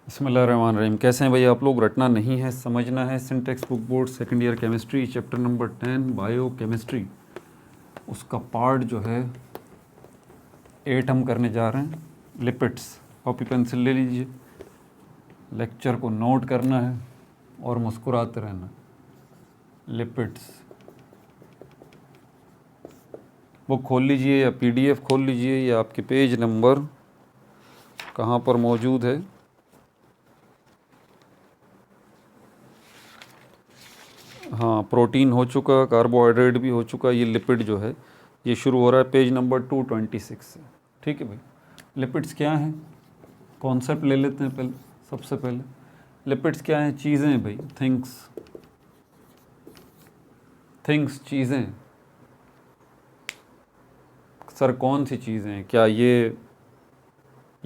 बिस्मिल्लाहिर्रहमानिर्रहीम। कैसे हैं भाई आप लोग? रटना नहीं है, समझना है। Syntax book board second year chemistry chapter number 10 bio chemistry, उसका पार्ट जो है 8 हम करने जा रहे हैं, लिपिड्स। कॉपी पेंसिल ले लीजिए, लेक्चर को नोट करना है और मुस्कुराते रहना। लिपिड्स बुक खोल लीजिए या पीडीएफ खोल लीजिए या आपके पेज नंबर कहाँ पर मौजूद है। हाँ, प्रोटीन हो चुका, कार्बोहाइड्रेट भी हो चुका। ये लिपिड जो है ये शुरू हो रहा है पेज नंबर 226 से। ठीक है भाई, लिपिड्स क्या हैं, कॉन्सेप्ट ले लेते हैं पहले। सबसे पहले लिपिड्स क्या हैं? चीज़ें हैं भाई, थिंग्स चीज़ें। सर कौन सी चीज़ें हैं? क्या ये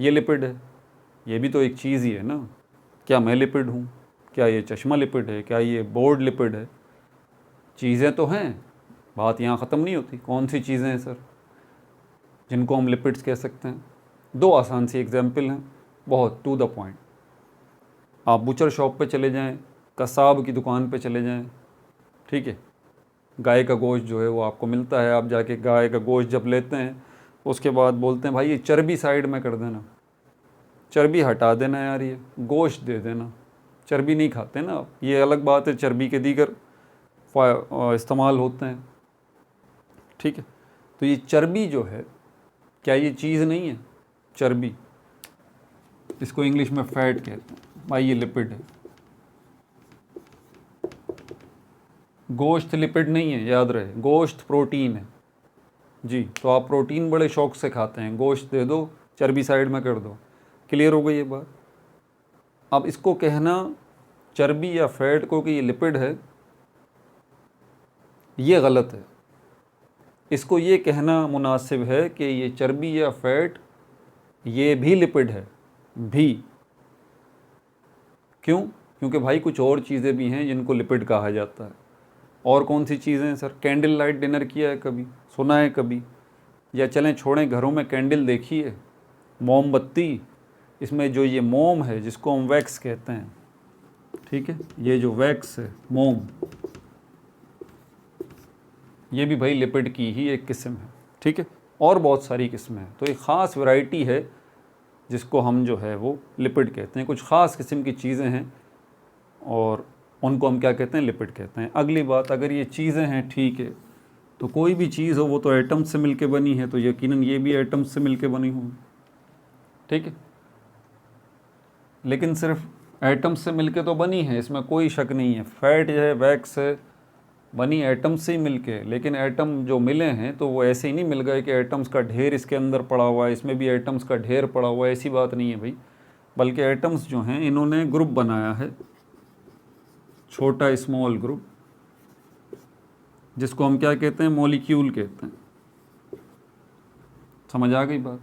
लिपिड है? ये भी तो एक चीज़ ही है ना। क्या मैं लिपिड हूँ? क्या ये चश्मा लिपिड है? क्या ये बोर्ड लिपिड है? चीज़ें तो हैं, बात यहाँ ख़त्म नहीं होती। कौन सी चीज़ें हैं सर जिनको हम लिपिड्स कह सकते हैं? दो आसान सी एग्जाम्पल हैं, बहुत टू द पॉइंट। आप बुचर शॉप पे चले जाएं, कसाब की दुकान पे चले जाएं, ठीक है, गाय का गोश्त जो है वो आपको मिलता है। आप जाके गाय का गोश्त जब लेते हैं, उसके बाद बोलते हैं भाई ये चर्बी साइड में कर देना, चर्बी हटा देना यार, ये गोश्त दे देना। चर्बी नहीं खाते ना आप, ये अलग बात है, चर्बी के दीगर इस्तेमाल होते हैं। ठीक है, तो ये चर्बी जो है, क्या ये चीज़ नहीं है? चर्बी, इसको इंग्लिश में फैट कहते हैं भाई, ये लिपिड है। गोश्त लिपिड नहीं है, याद रहे, गोश्त प्रोटीन है जी। तो आप प्रोटीन बड़े शौक से खाते हैं, गोश्त दे दो, चर्बी साइड में कर दो। क्लियर हो गई ये बात? अब इसको कहना चर्बी या फैट को कि ये लिपिड है, ये गलत है। इसको ये कहना मुनासिब है कि ये चर्बी या फैट ये भी लिपिड है भी। क्यों? क्योंकि भाई कुछ और चीज़ें भी हैं जिनको लिपिड कहा जाता है। और कौन सी चीज़ें हैं सर? कैंडल लाइट डिनर किया है कभी? सुना है कभी? या चलें छोड़ें, घरों में कैंडल देखी है, मोमबत्ती। इसमें जो ये मोम है जिसको हम वैक्स कहते हैं, ठीक है, ये जो वैक्स है मोम, ये भी भाई लिपिड की ही एक किस्म है। ठीक है, और बहुत सारी किस्में हैं। तो एक ख़ास वैरायटी है जिसको हम जो है वो लिपिड कहते हैं। कुछ ख़ास किस्म की चीज़ें हैं और उनको हम क्या कहते हैं? लिपिड कहते हैं। अगली बात, अगर ये चीज़ें हैं, ठीक है, तो कोई भी चीज़ हो वो तो एटम से मिलके बनी है, तो यकीनन ये भी एटम से मिलके बनी होगी। ठीक है, लेकिन सिर्फ एटम से मिलके तो बनी है, इसमें कोई शक नहीं है। फैट जो है, वैक्स है, बनी एटम से ही मिलके। लेकिन एटम जो मिले हैं तो वो ऐसे ही नहीं मिल गए कि एटम्स का ढेर इसके अंदर पड़ा हुआ है, इसमें भी एटम्स का ढेर पड़ा हुआ है, ऐसी बात नहीं है भाई। बल्कि एटम्स जो हैं इन्होंने ग्रुप बनाया है, छोटा स्मॉल ग्रुप, जिसको हम क्या कहते हैं? मॉलिक्यूल कहते हैं। समझ आ गई बात?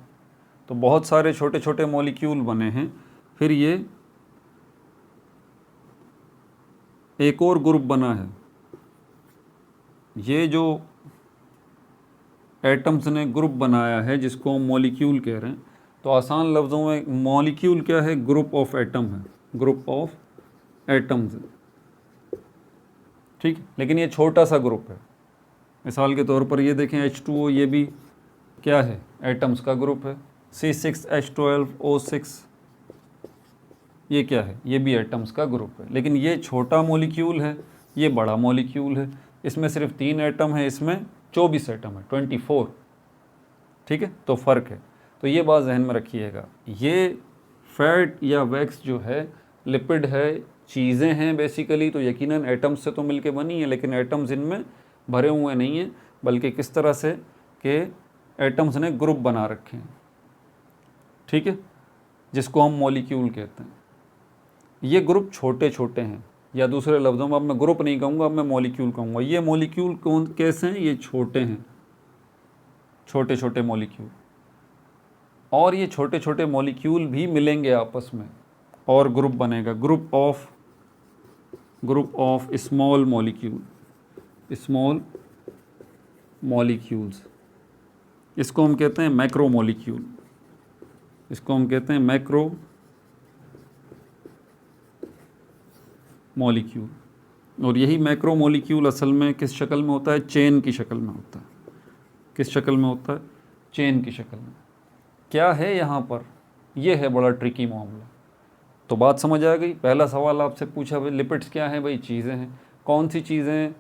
तो बहुत सारे छोटे छोटे मॉलिक्यूल बने हैं। फिर ये एक और ग्रुप बना है, ये जो एटम्स ने ग्रुप बनाया है जिसको हम मॉलिक्यूल कह रहे हैं। तो आसान लफ्ज़ों में मॉलिक्यूल क्या है? ग्रुप ऑफ एटम है, ग्रुप ऑफ एटम्स है। ठीक, लेकिन ये छोटा सा ग्रुप है। मिसाल के तौर पर ये देखें H2O, ये भी क्या है? एटम्स का ग्रुप है। C6H12O6, ये क्या है? ये भी एटम्स का ग्रुप है। लेकिन ये छोटा मॉलिक्यूल है, ये बड़ा मॉलिक्यूल है। इसमें सिर्फ 3 एटम है, इसमें 24 एटम है, 24। ठीक है, तो फ़र्क है। तो ये बात जहन में रखिएगा। ये फैट या वैक्स जो है लिपिड है, चीज़ें हैं बेसिकली, तो यकीनन एटम्स से तो मिलके बनी है, लेकिन एटम्स इनमें भरे हुए नहीं हैं, बल्कि किस तरह से कि एटम्स ने ग्रुप बना रखे हैं। ठीक है, जिसको हम मॉलिक्यूल कहते हैं। ये ग्रुप छोटे छोटे हैं, या दूसरे लफ्ज़ों में, अब मैं ग्रुप नहीं कहूँगा, अब मैं मॉलिक्यूल कहूँगा। ये मॉलिक्यूल कौन कैसे हैं? ये छोटे हैं, छोटे छोटे मॉलिक्यूल। और ये छोटे छोटे मॉलिक्यूल भी मिलेंगे आपस में और ग्रुप बनेगा, ग्रुप ऑफ स्मॉल मॉलिक्यूल्स। इसको हम कहते हैं मैक्रो मॉलिक्यूल, इसको हम कहते हैं मैक्रो मॉलिक्यूल। और यही मैक्रो मॉलिक्यूल असल में किस शक्ल में होता है? चेन की शक्ल में होता है। किस शक्ल में होता है? चेन की शक्ल में। क्या है यहाँ पर? यह है बड़ा ट्रिकी मामला। तो बात समझ आ गई। पहला सवाल आपसे पूछा भाई लिपिड्स क्या हैं? भाई चीज़ें हैं। कौन सी चीज़ें?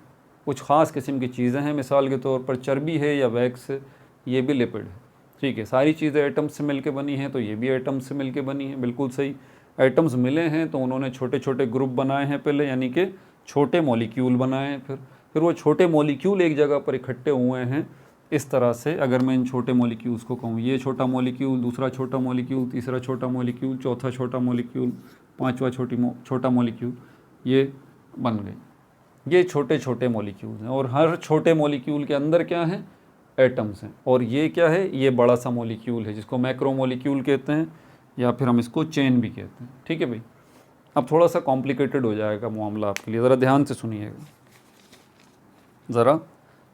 कुछ ख़ास किस्म की चीज़ें हैं, मिसाल के तौर पर चर्बी है या वैक्स है, ये भी लिपिड है। ठीक है, सारी चीज़ें एटम्स से मिलके बनी हैं, तो ये भी एटम्स से मिलके बनी हैं। बिल्कुल सही। एटम्स मिले हैं तो उन्होंने छोटे छोटे ग्रुप बनाए हैं पहले, यानी कि छोटे मॉलिक्यूल बनाए हैं। फिर वो छोटे मॉलिक्यूल एक जगह पर इकट्ठे हुए हैं। इस तरह से अगर मैं इन छोटे मॉलिक्यूल्स को कहूँ, ये छोटा मॉलिक्यूल, दूसरा छोटा मॉलिक्यूल, तीसरा छोटा मॉलिक्यूल, चौथा छोटा मॉलिक्यूल, पांचवा छोटा मॉलिक्यूल, ये बन गए। ये छोटे छोटे मॉलिक्यूल्स हैं और हर छोटे मॉलिक्यूल के अंदर क्या है? एटम्स हैं। और ये क्या है? ये बड़ा सा मॉलिक्यूल है जिसको मैक्रो मॉलिक्यूल कहते हैं, या फिर हम इसको चेन भी कहते हैं। ठीक है भाई। अब थोड़ा सा कॉम्प्लिकेटेड हो जाएगा मामला आपके लिए, ज़रा ध्यान से सुनिएगा, ज़रा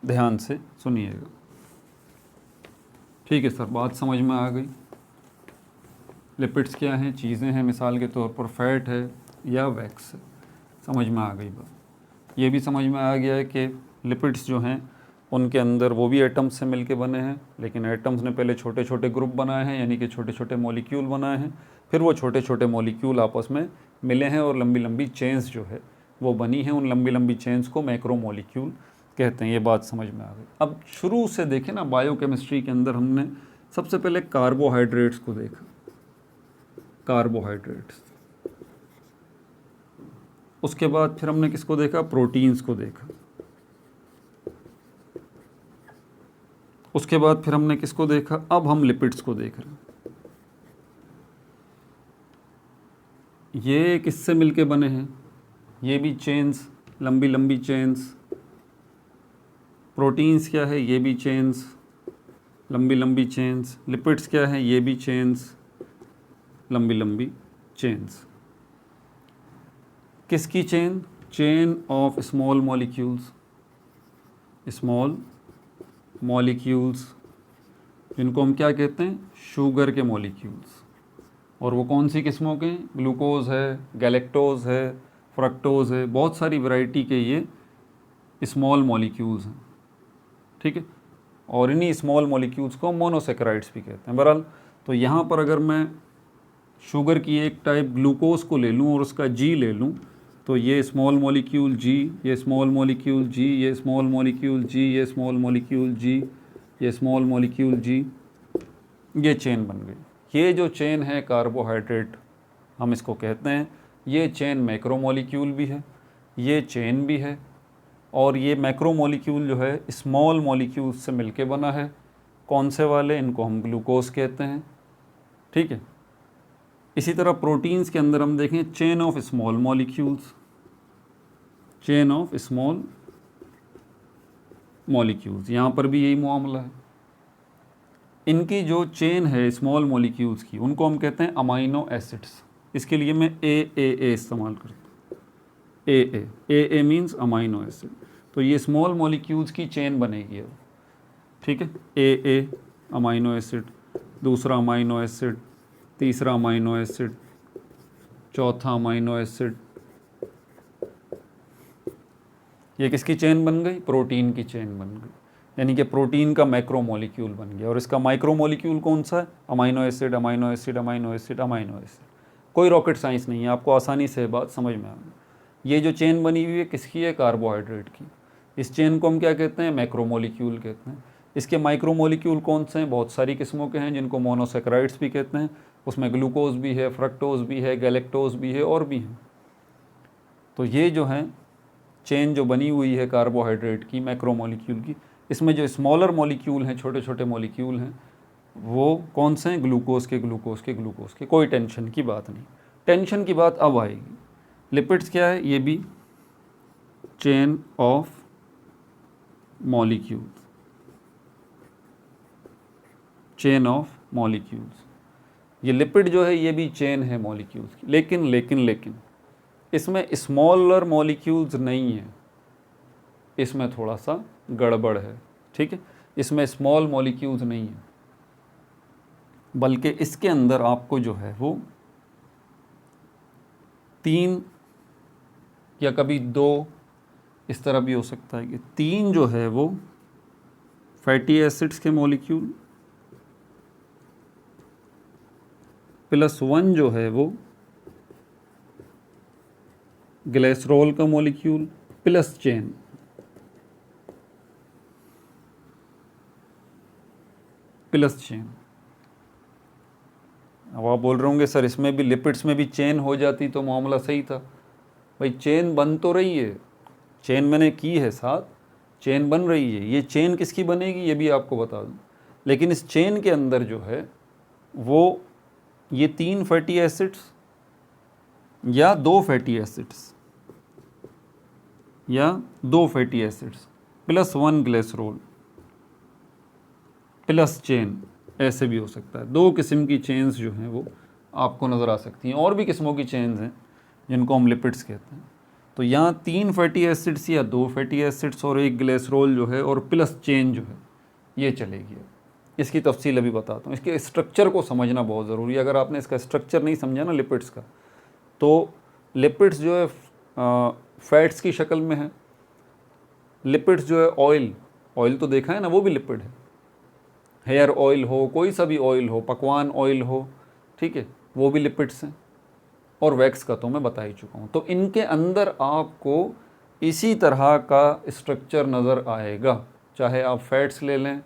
ध्यान से सुनिएगा। ठीक है सर, बात समझ में आ गई। लिपिड्स क्या हैं? चीज़ें हैं, मिसाल के तौर पर फैट है या वैक्स है। समझ में आ गई बात। ये भी समझ में आ गया है कि लिपिड्स जो हैं उनके अंदर वो भी एटम्स से मिलके बने हैं, लेकिन एटम्स ने पहले छोटे छोटे ग्रुप बनाए हैं, यानी कि छोटे छोटे मॉलिक्यूल बनाए हैं। फिर वो छोटे छोटे मॉलिक्यूल आपस में मिले हैं और लंबी लंबी चेन्स जो है वो बनी हैं। उन लंबी लंबी चेन्स को मैक्रो मॉलिक्यूल कहते हैं। ये बात समझ में आ गई। अब शुरू से देखें ना, बायोकेमिस्ट्री के अंदर हमने सबसे पहले कार्बोहाइड्रेट्स को देखा। कार्बोहाइड्रेट्स। उसके बाद फिर हमने किसको देखा? प्रोटीन्स को देखा। उसके बाद फिर हमने किसको देखा? अब हम लिपिड्स को देख रहे हैं। ये किससे मिलके बने हैं? ये भी चेन्स, लंबी लंबी चेन्स। प्रोटीन्स क्या है? ये भी चेन्स, लंबी लंबी चेन्स। लिपिड्स क्या है? ये भी चेन्स, लंबी लंबी चेन्स। किसकी chain? Chain of small molecules. Small molecules जिनको हम क्या कहते हैं? शुगर के मॉलिक्यूल्स। और वो कौन सी किस्मों के? ग्लूकोज है, गैलेक्टोज है, फ्रक्टोज है, बहुत सारी वैरायटी के ये स्मॉल मॉलिक्यूल्स हैं। ठीक है। और इन्हीं स्मॉल मॉलिक्यूल्स को मोनोसेकेराइड्स भी कहते हैं। बहरहाल, तो यहाँ पर अगर मैं शुगर की एक टाइप ग्लूकोज को ले लूँ और उसका जी ले लूँ, तो ये स्मॉल मॉलिक्यूल जी, ये स्मॉल मॉलिक्यूल जी, ये स्मॉल मॉलिक्यूल जी, ये स्मॉल मॉलिक्यूल जी, ये स्मॉल मॉलिक्यूल जी, ये चेन बन गई। ये जो चेन है कार्बोहाइड्रेट हम इसको कहते हैं। ये चेन मैक्रो मॉलिक्यूल भी है, ये चेन भी है। और ये मैक्रो मॉलिक्यूल जो है स्मॉल मॉलिक्यूल से मिलके बना है। कौन से वाले? इनको हम ग्लूकोज कहते हैं। ठीक है। इसी तरह प्रोटीन्स के अंदर हम देखें chain of small molecules, chain of small molecules. यहाँ पर भी यही मामला है। इनकी जो चेन है स्मॉल मॉलिक्यूल्स की, उनको हम कहते हैं अमाइनो एसिड्स। इसके लिए मैं ए इस्तेमाल करता हूँ। ए मीन्स अमाइनो एसिड। तो ये स्मॉल मॉलिक्यूल्स की चेन बनेगी अब। ठीक है। ए अमाइनो एसिड, दूसरा अमाइनो एसिड, तीसरा अमाइनो एसिड, चौथा अमाइनो एसिड। ये किसकी चेन बन गई? प्रोटीन की चेन बन गई। यानी कि प्रोटीन का मैक्रो मॉलिक्यूल बन गया। और इसका माइक्रो मॉलिक्यूल कौन सा है? Amino acid, amino acid, amino acid, amino acid. कोई रॉकेट साइंस नहीं है, आपको आसानी से बात समझ में आ गई। ये जो चेन बनी हुई है किसकी है? कार्बोहाइड्रेट की। इस चेन को हम क्या कहते हैं? मैक्रो मॉलिक्यूल कहते हैं। इसके माइक्रो मॉलिक्यूल कौन से हैं? बहुत सारी किस्मों के हैं, जिनको मोनोसेकेराइड्स भी कहते हैं। उसमें ग्लूकोज भी है, फ्रक्टोज भी है, गैलेक्टोज भी है और भी हैं। तो ये जो है चेन जो बनी हुई है कार्बोहाइड्रेट की, मैक्रो मॉलिक्यूल की, इसमें जो स्मॉलर मॉलिक्यूल हैं, छोटे छोटे मॉलिक्यूल हैं, वो कौन से हैं? ग्लूकोज के, ग्लूकोज के, ग्लूकोज के। कोई टेंशन की बात नहीं। टेंशन की बात अब आएगी। लिपिड्स क्या है? ये भी chain of molecules, chain of molecules. ये लिपिड जो है ये भी चेन है मॉलिक्यूल्स की। लेकिन इसमें स्मॉलर मॉलिक्यूल्स नहीं है। इसमें थोड़ा सा गड़बड़ है। ठीक है। इसमें स्मॉल मॉलिक्यूल्स नहीं है, बल्कि इसके अंदर आपको जो है वो 3 या कभी 2 इस तरह भी हो सकता है कि 3 जो है वो फैटी एसिड्स के मॉलिक्यूल प्लस 1 जो है वो ग्लिसरॉल का molecule plus chain, plus chain. अब आप बोल रहे होंगे सर इसमें भी लिपिड्स में भी चेन हो जाती तो मामला सही था। भाई चेन बन तो रही है, चेन मैंने की है साथ, चेन बन रही है। ये चेन किसकी बनेगी ये भी आपको बता दूं, लेकिन इस चेन के अंदर जो है वो ये 3 फैटी एसिड्स या 2 फैटी एसिड्स या 2 fatty acids plus 1 glycerol plus chain, ऐसे भी हो सकता है। 2 किस्म की चेन्स जो हैं वो आपको नज़र आ सकती हैं। और भी किस्मों की चेन्स हैं जिनको हम लिपिड्स कहते हैं। तो यहाँ 3 फैटी एसिड्स या 2 फैटी एसिड्स और 1 ग्लिसरॉल जो है और प्लस चेन जो है ये चलेगी। इसकी तफसील अभी बताता हूँ। इसके स्ट्रक्चर को समझना बहुत ज़रूरी है। अगर आपने इसका स्ट्रक्चर नहीं समझा ना लिपिड्स का, तो लिपिड्स जो है फैट्स की शक्ल में है। लिपिड्स जो है ऑयल तो देखा है ना, वो भी लिपिड है। हेयर ऑयल हो, कोई सा भी ऑयल हो, पकवान ऑयल हो, ठीक है, वो भी लिपिड्स हैं। और वैक्स का तो मैं बता ही चुका हूँ। तो इनके अंदर आपको इसी तरह का स्ट्रक्चर नज़र आएगा, चाहे आप फैट्स ले लें,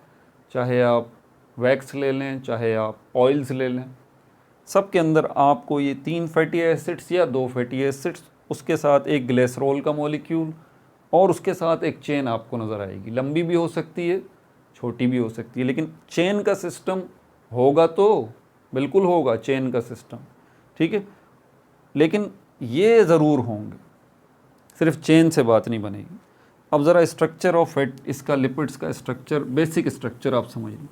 चाहे आप वैक्स ले लें, चाहे आप ऑयल्स ले लें। सब के अंदर आपको ये 3 फैटी एसिड्स या 2 फैटी एसिड्स, उसके साथ एक ग्लिसरॉल का मॉलिक्यूल और उसके साथ एक चेन आपको नज़र आएगी। लंबी भी हो सकती है, छोटी भी हो सकती है, लेकिन चेन का सिस्टम होगा तो बिल्कुल होगा चेन का सिस्टम, ठीक है। लेकिन ये ज़रूर होंगे, सिर्फ चेन से बात नहीं बनेगी। अब ज़रा स्ट्रक्चर ऑफ फैट, इसका लिपिड्स का स्ट्रक्चर, बेसिक स्ट्रक्चर आप समझ लें,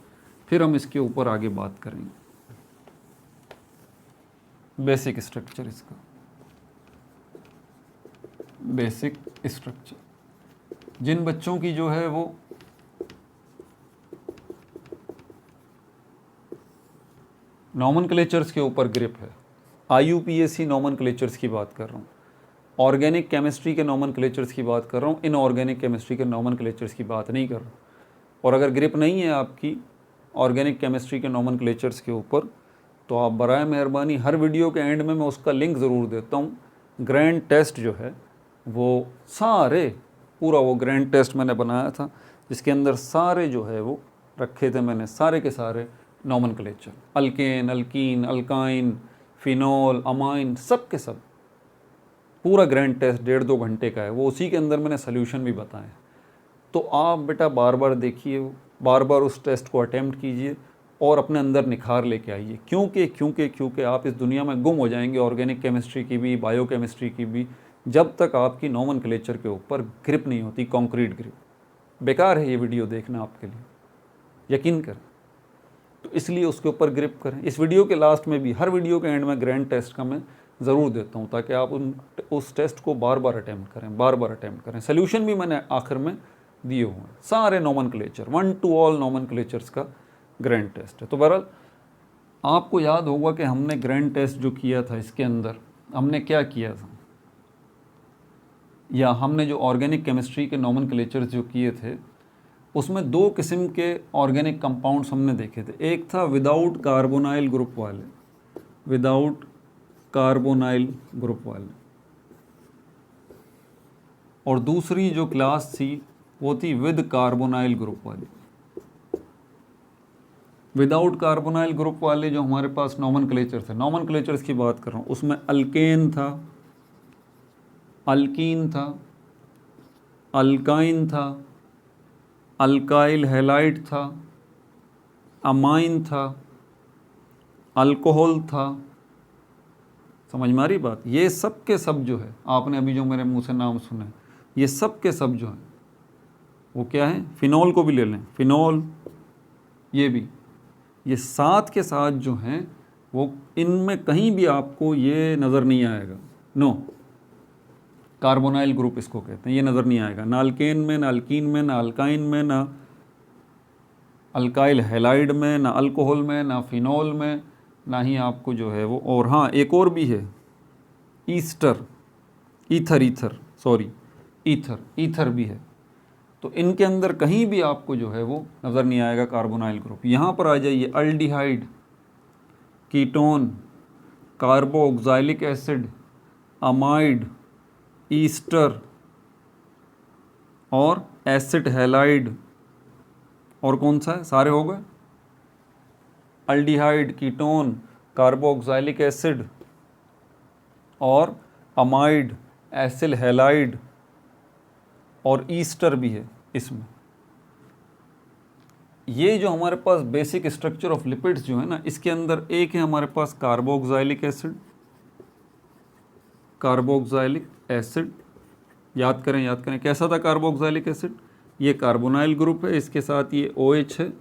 फिर हम इसके ऊपर आगे बात करेंगे। बेसिक स्ट्रक्चर इसका, बेसिक स्ट्रक्चर। जिन बच्चों की जो है वो नॉमेनक्लेचर्स के ऊपर ग्रिप है, IUPAC नॉमेनक्लेचर्स की बात कर रहा हूँ, ऑर्गेनिक केमिस्ट्री के नॉमेनक्लेचर्स की बात कर रहा हूँ, इनऑर्गेनिक केमिस्ट्री के नॉमेनक्लेचर्स की बात नहीं कर रहा। और अगर ग्रिप नहीं है आपकी ऑर्गेनिक केमिस्ट्री के नॉमेनक्लेचर्स के ऊपर, तो आप बराए मेहरबानी हर वीडियो के एंड में मैं उसका लिंक ज़रूर देता हूँ। ग्रैंड टेस्ट जो है वो सारे, पूरा वो ग्रैंड टेस्ट मैंने बनाया था जिसके अंदर सारे जो है वो रखे थे मैंने, सारे के सारे nomenclature, alkane, alkyne, alkyne, phenol, amine, सब के सब, पूरा ग्रैंड टेस्ट 1.5-2 घंटे का है वो। उसी के अंदर मैंने सोल्यूशन भी बताए। तो आप बेटा बार बार देखिए, बार बार उस टेस्ट को अटेम्प्ट कीजिए और अपने अंदर निखार लेके आइए। क्योंकि आप इस दुनिया में गुम हो जाएंगे, ऑर्गेनिक केमिस्ट्री की भी, बायोकेमिस्ट्री की भी, जब तक आपकी नॉमेनक्लेचर के ऊपर ग्रिप नहीं होती, कॉन्क्रीट ग्रिप। बेकार है ये वीडियो देखना आपके लिए, यकीन करें। तो इसलिए उसके ऊपर ग्रिप करें। इस वीडियो के लास्ट में भी, हर वीडियो के एंड में ग्रैंड टेस्ट का मैं ज़रूर देता हूँ, ताकि आप उस टेस्ट को बार बार अटैम्प्ट करें, बार बार अटैम्प्ट करें। सोल्यूशन भी मैंने आखिर में दिए हुए हैं, सारे नॉमेनक्लेचर, 1 to all नॉमेनक्लेचर्स का ग्रैंड टेस्ट है। तो बहरहाल आपको याद होगा कि हमने ग्रैंड टेस्ट जो किया था, इसके अंदर हमने क्या किया था, या हमने जो ऑर्गेनिक केमिस्ट्री के नॉमेनक्लेचर्स जो किए थे, उसमें 2 किस्म के ऑर्गेनिक कंपाउंड्स हमने देखे थे। एक था विदाउट कार्बोनाइल ग्रुप वाले, विदाउट कार्बोनाइल ग्रुप वाले, और दूसरी जो क्लास थी वो थी विद कार्बोनाइल ग्रुप वाली। विदाउट कार्बोनाइल ग्रुप वाले जो हमारे पास नॉमेनक्लेचर थे, नॉमेनक्लेचर्स की बात कर रहा हूँ, उसमें अल्केन था, अल्कीन था, अल्काइन था, अल्काइल हैलाइड था, अमाइन था, अल्कोहल था। समझ में आ रही बात? ये सब के सब जो है, आपने अभी जो मेरे मुंह से नाम सुने, ये सब के सब जो है वो क्या है, फिनॉल को भी ले लें, फिनॉल, ये भी, ये साथ के साथ जो हैं वो, इनमें कहीं भी आपको ये नज़र नहीं आएगा, नो कार्बोनाइल ग्रुप इसको कहते हैं, ये नज़र नहीं आएगा, ना अल्केन में, ना अल्कीन में, ना अल्काइन में, ना अल्काइल हैलाइड में, ना अल्कोहल में, ना फिनॉल में, ना ही आपको जो है वो। और हाँ, एक और भी है, ईस्टर, ईथर, सॉरी ईथर भी है। तो इनके अंदर कहीं भी आपको जो है वो नज़र नहीं आएगा कार्बोनाइल ग्रुप। यहाँ पर आ जाइए, aldehyde, ketone, carboxylic acid, amide, Easter और एसिड हैलाइड, और कौन सा है, सारे हो गए, अल्डिहाइड, कीटोन, कार्बोक्सिलिक एसिड और अमाइड, एसिल हैलाइड और ईस्टर भी है इसमें। ये जो हमारे पास बेसिक स्ट्रक्चर ऑफ लिपिड्स जो है ना, इसके अंदर एक है हमारे पास कार्बोक्सिलिक एसिड, कार्बोक्सिलिक एसिड, याद करें कैसा था कार्बोक्सिलिक एसिड, ये कार्बोनाइल ग्रुप है, इसके साथ ये OH है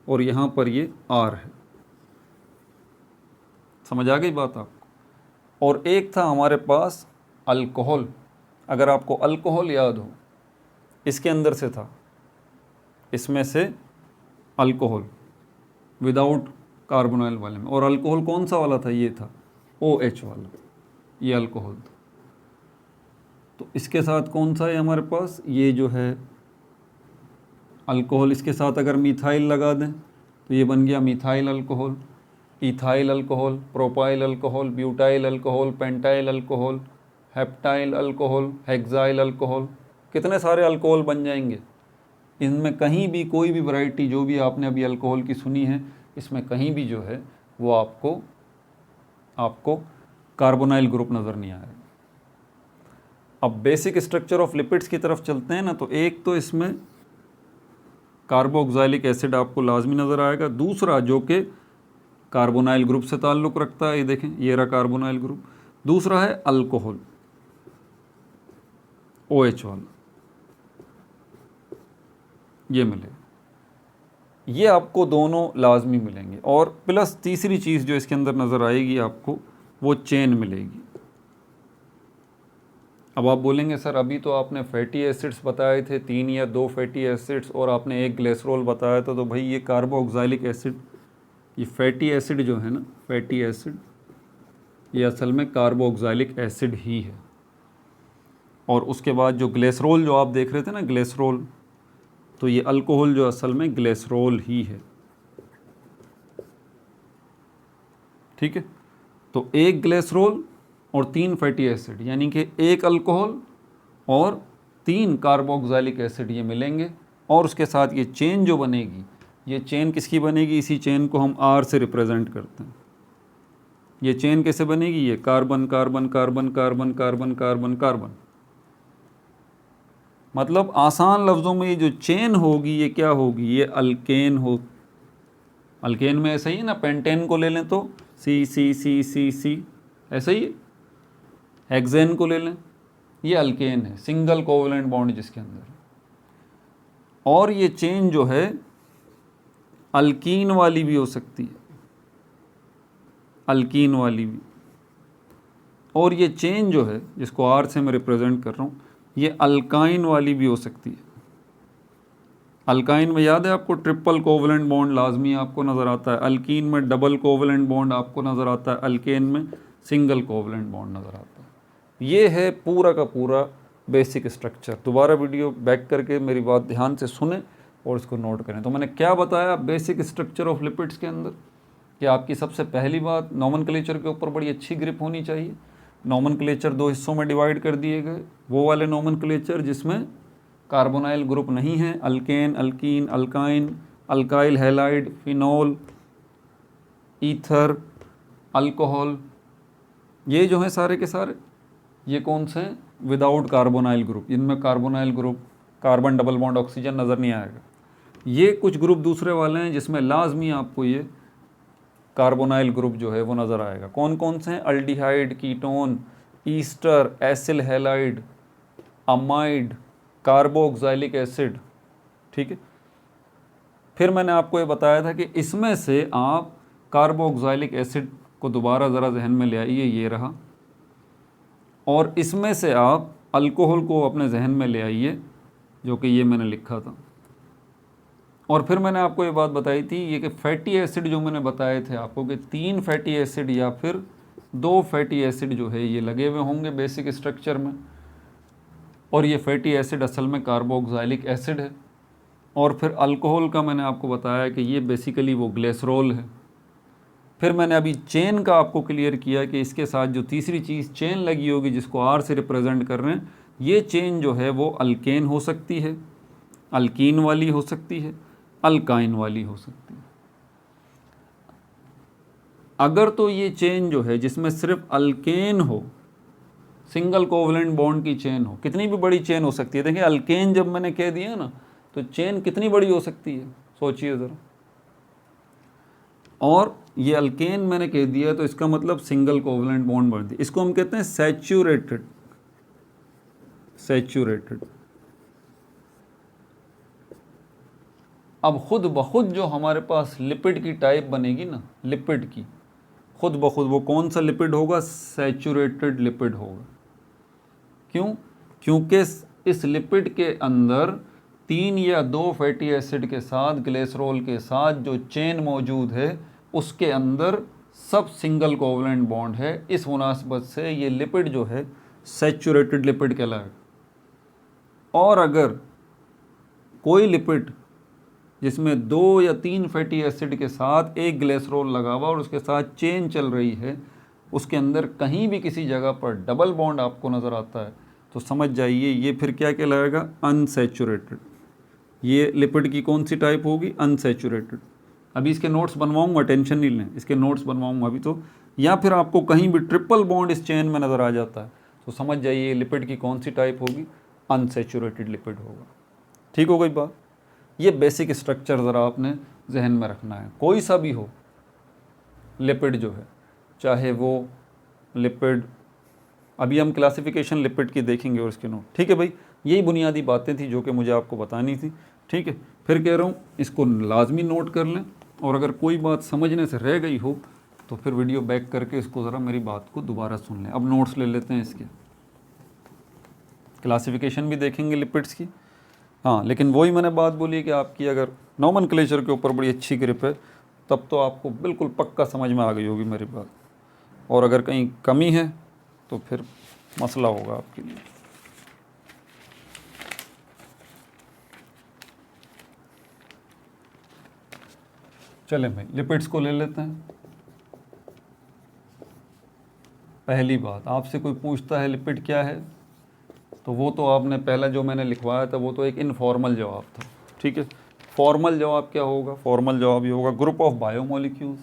और यहाँ पर ये R है। समझ आ गई बात आपको। और एक था हमारे पास अल्कोहल, अगर आपको अल्कोहल याद हो, इसके अंदर से था, इसमें से अल्कोहल विदाउट कार्बोनाइल वाले में। और अल्कोहल कौन सा वाला था, ये था OH वाला, ये अल्कोहल था। तो इसके साथ कौन सा है हमारे पास, ये जो है अल्कोहल, इसके साथ अगर मिथाइल लगा दें तो ये बन गया methyl alcohol, ethyl alcohol, propyl alcohol, butyl alcohol, pentyl alcohol, heptyl alcohol, hexyl alcohol, कितने सारे अल्कोहल बन जाएंगे। इनमें कहीं भी कोई भी वैरायटी जो भी आपने अभी अल्कोहल की सुनी है, इसमें कहीं भी जो है वो आपको कार्बोनाइल ग्रुप नज़र नहीं आएगा। अब बेसिक स्ट्रक्चर ऑफ लिपिड्स की तरफ चलते हैं ना, तो एक तो इसमें कार्बोक्सिलिक एसिड आपको लाजमी नज़र आएगा, दूसरा जो कि कार्बोनाइल ग्रुप से ताल्लुक़ रखता है, ये देखें ये रहा कार्बोनाइल ग्रुप, दूसरा है अल्कोहल OH वाला, ये मिलेगा, ये आपको दोनों लाजमी मिलेंगे। और प्लस तीसरी चीज़ जो इसके अंदर नज़र आएगी आपको, वो चेन मिलेगी। अब आप बोलेंगे सर अभी तो आपने फैटी एसिड्स बताए थे, 3 या 2 फैटी एसिड्स और आपने 1 ग्लिसरॉल बताया था, तो भाई ये कार्बोक्सिलिक एसिड, ये फैटी एसिड जो है ना, फैटी एसिड, ये असल में कार्बोक्सिलिक एसिड ही है। और उसके बाद जो ग्लिसरॉल जो आप देख रहे थे ना, ग्लिसरॉल, तो ये अल्कोहल जो असल में ग्लिसरॉल ही है, ठीक है। तो 1 ग्लिसरॉल और 3 फैटी एसिड, यानी कि 1 अल्कोहल और 3 कार्बोक्सिलिक एसिड ये मिलेंगे। और उसके साथ ये चेन जो बनेगी, ये चेन किसकी बनेगी, इसी चेन को हम R से रिप्रेजेंट करते हैं। ये चेन कैसे बनेगी, ये carbon carbon carbon carbon carbon carbon carbon, मतलब आसान लफ्ज़ों में ये जो चेन होगी ये क्या होगी, ये अल्केन हो। अल्केन में ऐसा ही है ना, पेंटेन को ले लें तो C ऐसा ही है, हेक्सेन को ले लें, ये अल्केन है, सिंगल कोवलेंट बॉन्ड जिसके अंदर। और ये चेन जो है अल्कीन वाली भी हो सकती है, अल्कीन वाली भी। और ये चेन जो है जिसको R से मैं रिप्रेजेंट कर रहा हूँ, ये अल्काइन वाली भी हो सकती है। अल्काइन में याद है आपको ट्रिपल कोवलेंट बॉन्ड लाजमी आपको नज़र आता है, अल्कीन में डबल कोवलेंट बॉन्ड आपको नज़र आता है, अल्केन में सिंगल कोवलेंट बॉन्ड नज़र आता है। ये है पूरा का पूरा बेसिक स्ट्रक्चर। दोबारा वीडियो बैक करके मेरी बात ध्यान से सुने और इसको नोट करें। तो मैंने क्या बताया बेसिक स्ट्रक्चर ऑफ लिपिड्स के अंदर, कि आपकी सबसे पहली बात नॉमेनक्लेचर के ऊपर बड़ी अच्छी ग्रिप होनी चाहिए। नॉमेनक्लेचर 2 हिस्सों में डिवाइड कर दिए गए, वो वाले नॉमेनक्लेचर जिसमें कार्बोनाइल ग्रुप नहीं है, alkane, alkyne, alkyne, alkyl halide, phenol, ether, alcohol, ये जो हैं सारे के सारे, ये कौन से हैं, विदाउट कार्बोनाइल ग्रुप। इनमें carbonyl group, carbon double bond oxygen नज़र नहीं आएगा। ये कुछ ग्रुप दूसरे वाले हैं जिसमें लाजमी आपको ये कार्बोनाइल ग्रुप जो है वो नज़र आएगा। कौन कौन से हैं, aldehyde, ketone, Easter, acyl halide, amide, carboxylic acid, ठीक है। फिर मैंने आपको ये बताया था कि इसमें से आप कार्बोक्सिलिक एसिड को दोबारा ज़रा जहन में ले आइए, ये रहा, और इसमें से आप अल्कोहल को अपने जहन में ले आइए, जो कि ये मैंने लिखा था। और फिर मैंने आपको ये बात बताई थी, ये कि फैटी एसिड जो मैंने बताए थे आपको कि 3 फैटी एसिड या फिर 2 फैटी एसिड जो है ये लगे हुए होंगे बेसिक स्ट्रक्चर में। और ये फैटी एसिड असल में कार्बोक्सिलिक एसिड है। और फिर अल्कोहल का मैंने आपको बताया कि ये बेसिकली वो ग्लिसरॉल है। फिर मैंने अभी चेन का आपको क्लियर किया कि इसके साथ जो तीसरी चीज़ चेन लगी होगी जिसको आर से रिप्रेजेंट कर रहे हैं, ये चेन जो है वो अल्केन हो सकती है, अल्कीन वाली हो सकती है, अल्काइन वाली हो सकती है। अगर तो ये चेन जो है जिसमें सिर्फ अल्केन हो, सिंगल कोवलेंट बॉन्ड की चेन हो, कितनी भी बड़ी चेन हो सकती है। देखिए अल्केन जब मैंने कह दिया ना, तो चेन कितनी बड़ी हो सकती है, सोचिए ज़रा। और ये अल्केन मैंने कह दिया तो इसका मतलब सिंगल कोवलेंट बॉन्ड बन दिया। इसको हम कहते हैं सैचुरेटेड। सैचुरेटेड। अब खुद ब खुद जो हमारे पास लिपिड की टाइप बनेगी ना, लिपिड की खुद ब खुद, वो कौन सा लिपिड होगा? सैचुरेटेड लिपिड होगा। क्यों? क्योंकि इस लिपिड के अंदर 3 या 2 फैटी एसिड के साथ ग्लिसरॉल के साथ जो चेन मौजूद है उसके अंदर सब सिंगल कोवलेंट बॉन्ड है। इस मुनासबत से ये लिपिड जो है सैचुरेटेड लिपिड कहलाएगा। और अगर कोई लिपिड जिसमें 2 या 3 फैटी एसिड के साथ एक ग्लिसरॉल लगा हुआ और उसके साथ चेन चल रही है, उसके अंदर कहीं भी किसी जगह पर डबल बॉन्ड आपको नज़र आता है, तो समझ जाइए ये फिर क्या कहलाएगा? अनसैचुरेटेड। ये लिपिड की कौन सी टाइप होगी? अनसैचुरेटेड। अभी इसके नोट्स बनवाऊंगा, टेंशन नहीं लें, इसके नोट्स बनवाऊंगा अभी तो। या फिर आपको कहीं भी ट्रिपल बॉन्ड इस चेन में नज़र आ जाता है तो समझ जाइए लिपिड की कौन सी टाइप होगी? अनसैचुरेटेड लिपिड होगा। ठीक हो गई बात? ये बेसिक स्ट्रक्चर ज़रा आपने जहन में रखना है। कोई सा भी हो लिपिड जो है, चाहे वो लिपिड, अभी हम क्लासिफिकेशन लिपिड की देखेंगे और इसके नोट। ठीक है भाई, यही बुनियादी बातें थी जो कि मुझे आपको बतानी थी। ठीक है, फिर कह रहा हूँ इसको लाजमी नोट कर लें, और अगर कोई बात समझने से रह गई हो तो फिर वीडियो बैक करके इसको ज़रा मेरी बात को दोबारा सुन लें। अब नोट्स ले लेते हैं इसके, क्लासिफिकेशन भी देखेंगे लिपिड्स की। हाँ, लेकिन वही मैंने बात बोली कि आपकी अगर नोमेनक्लेचर के ऊपर बड़ी अच्छी ग्रिप है तब तो आपको बिल्कुल पक्का समझ में आ गई होगी मेरी बात, और अगर कहीं कमी है तो फिर मसला होगा आपके लिए। चलें भाई, लिपिड्स को ले लेते हैं। पहली बात, आपसे कोई पूछता है लिपिड क्या है, तो वो तो आपने पहला जो मैंने लिखवाया था वो तो एक इनफॉर्मल जवाब था। ठीक है, फॉर्मल जवाब क्या होगा? फॉर्मल जवाब ये होगा group of biomolecules.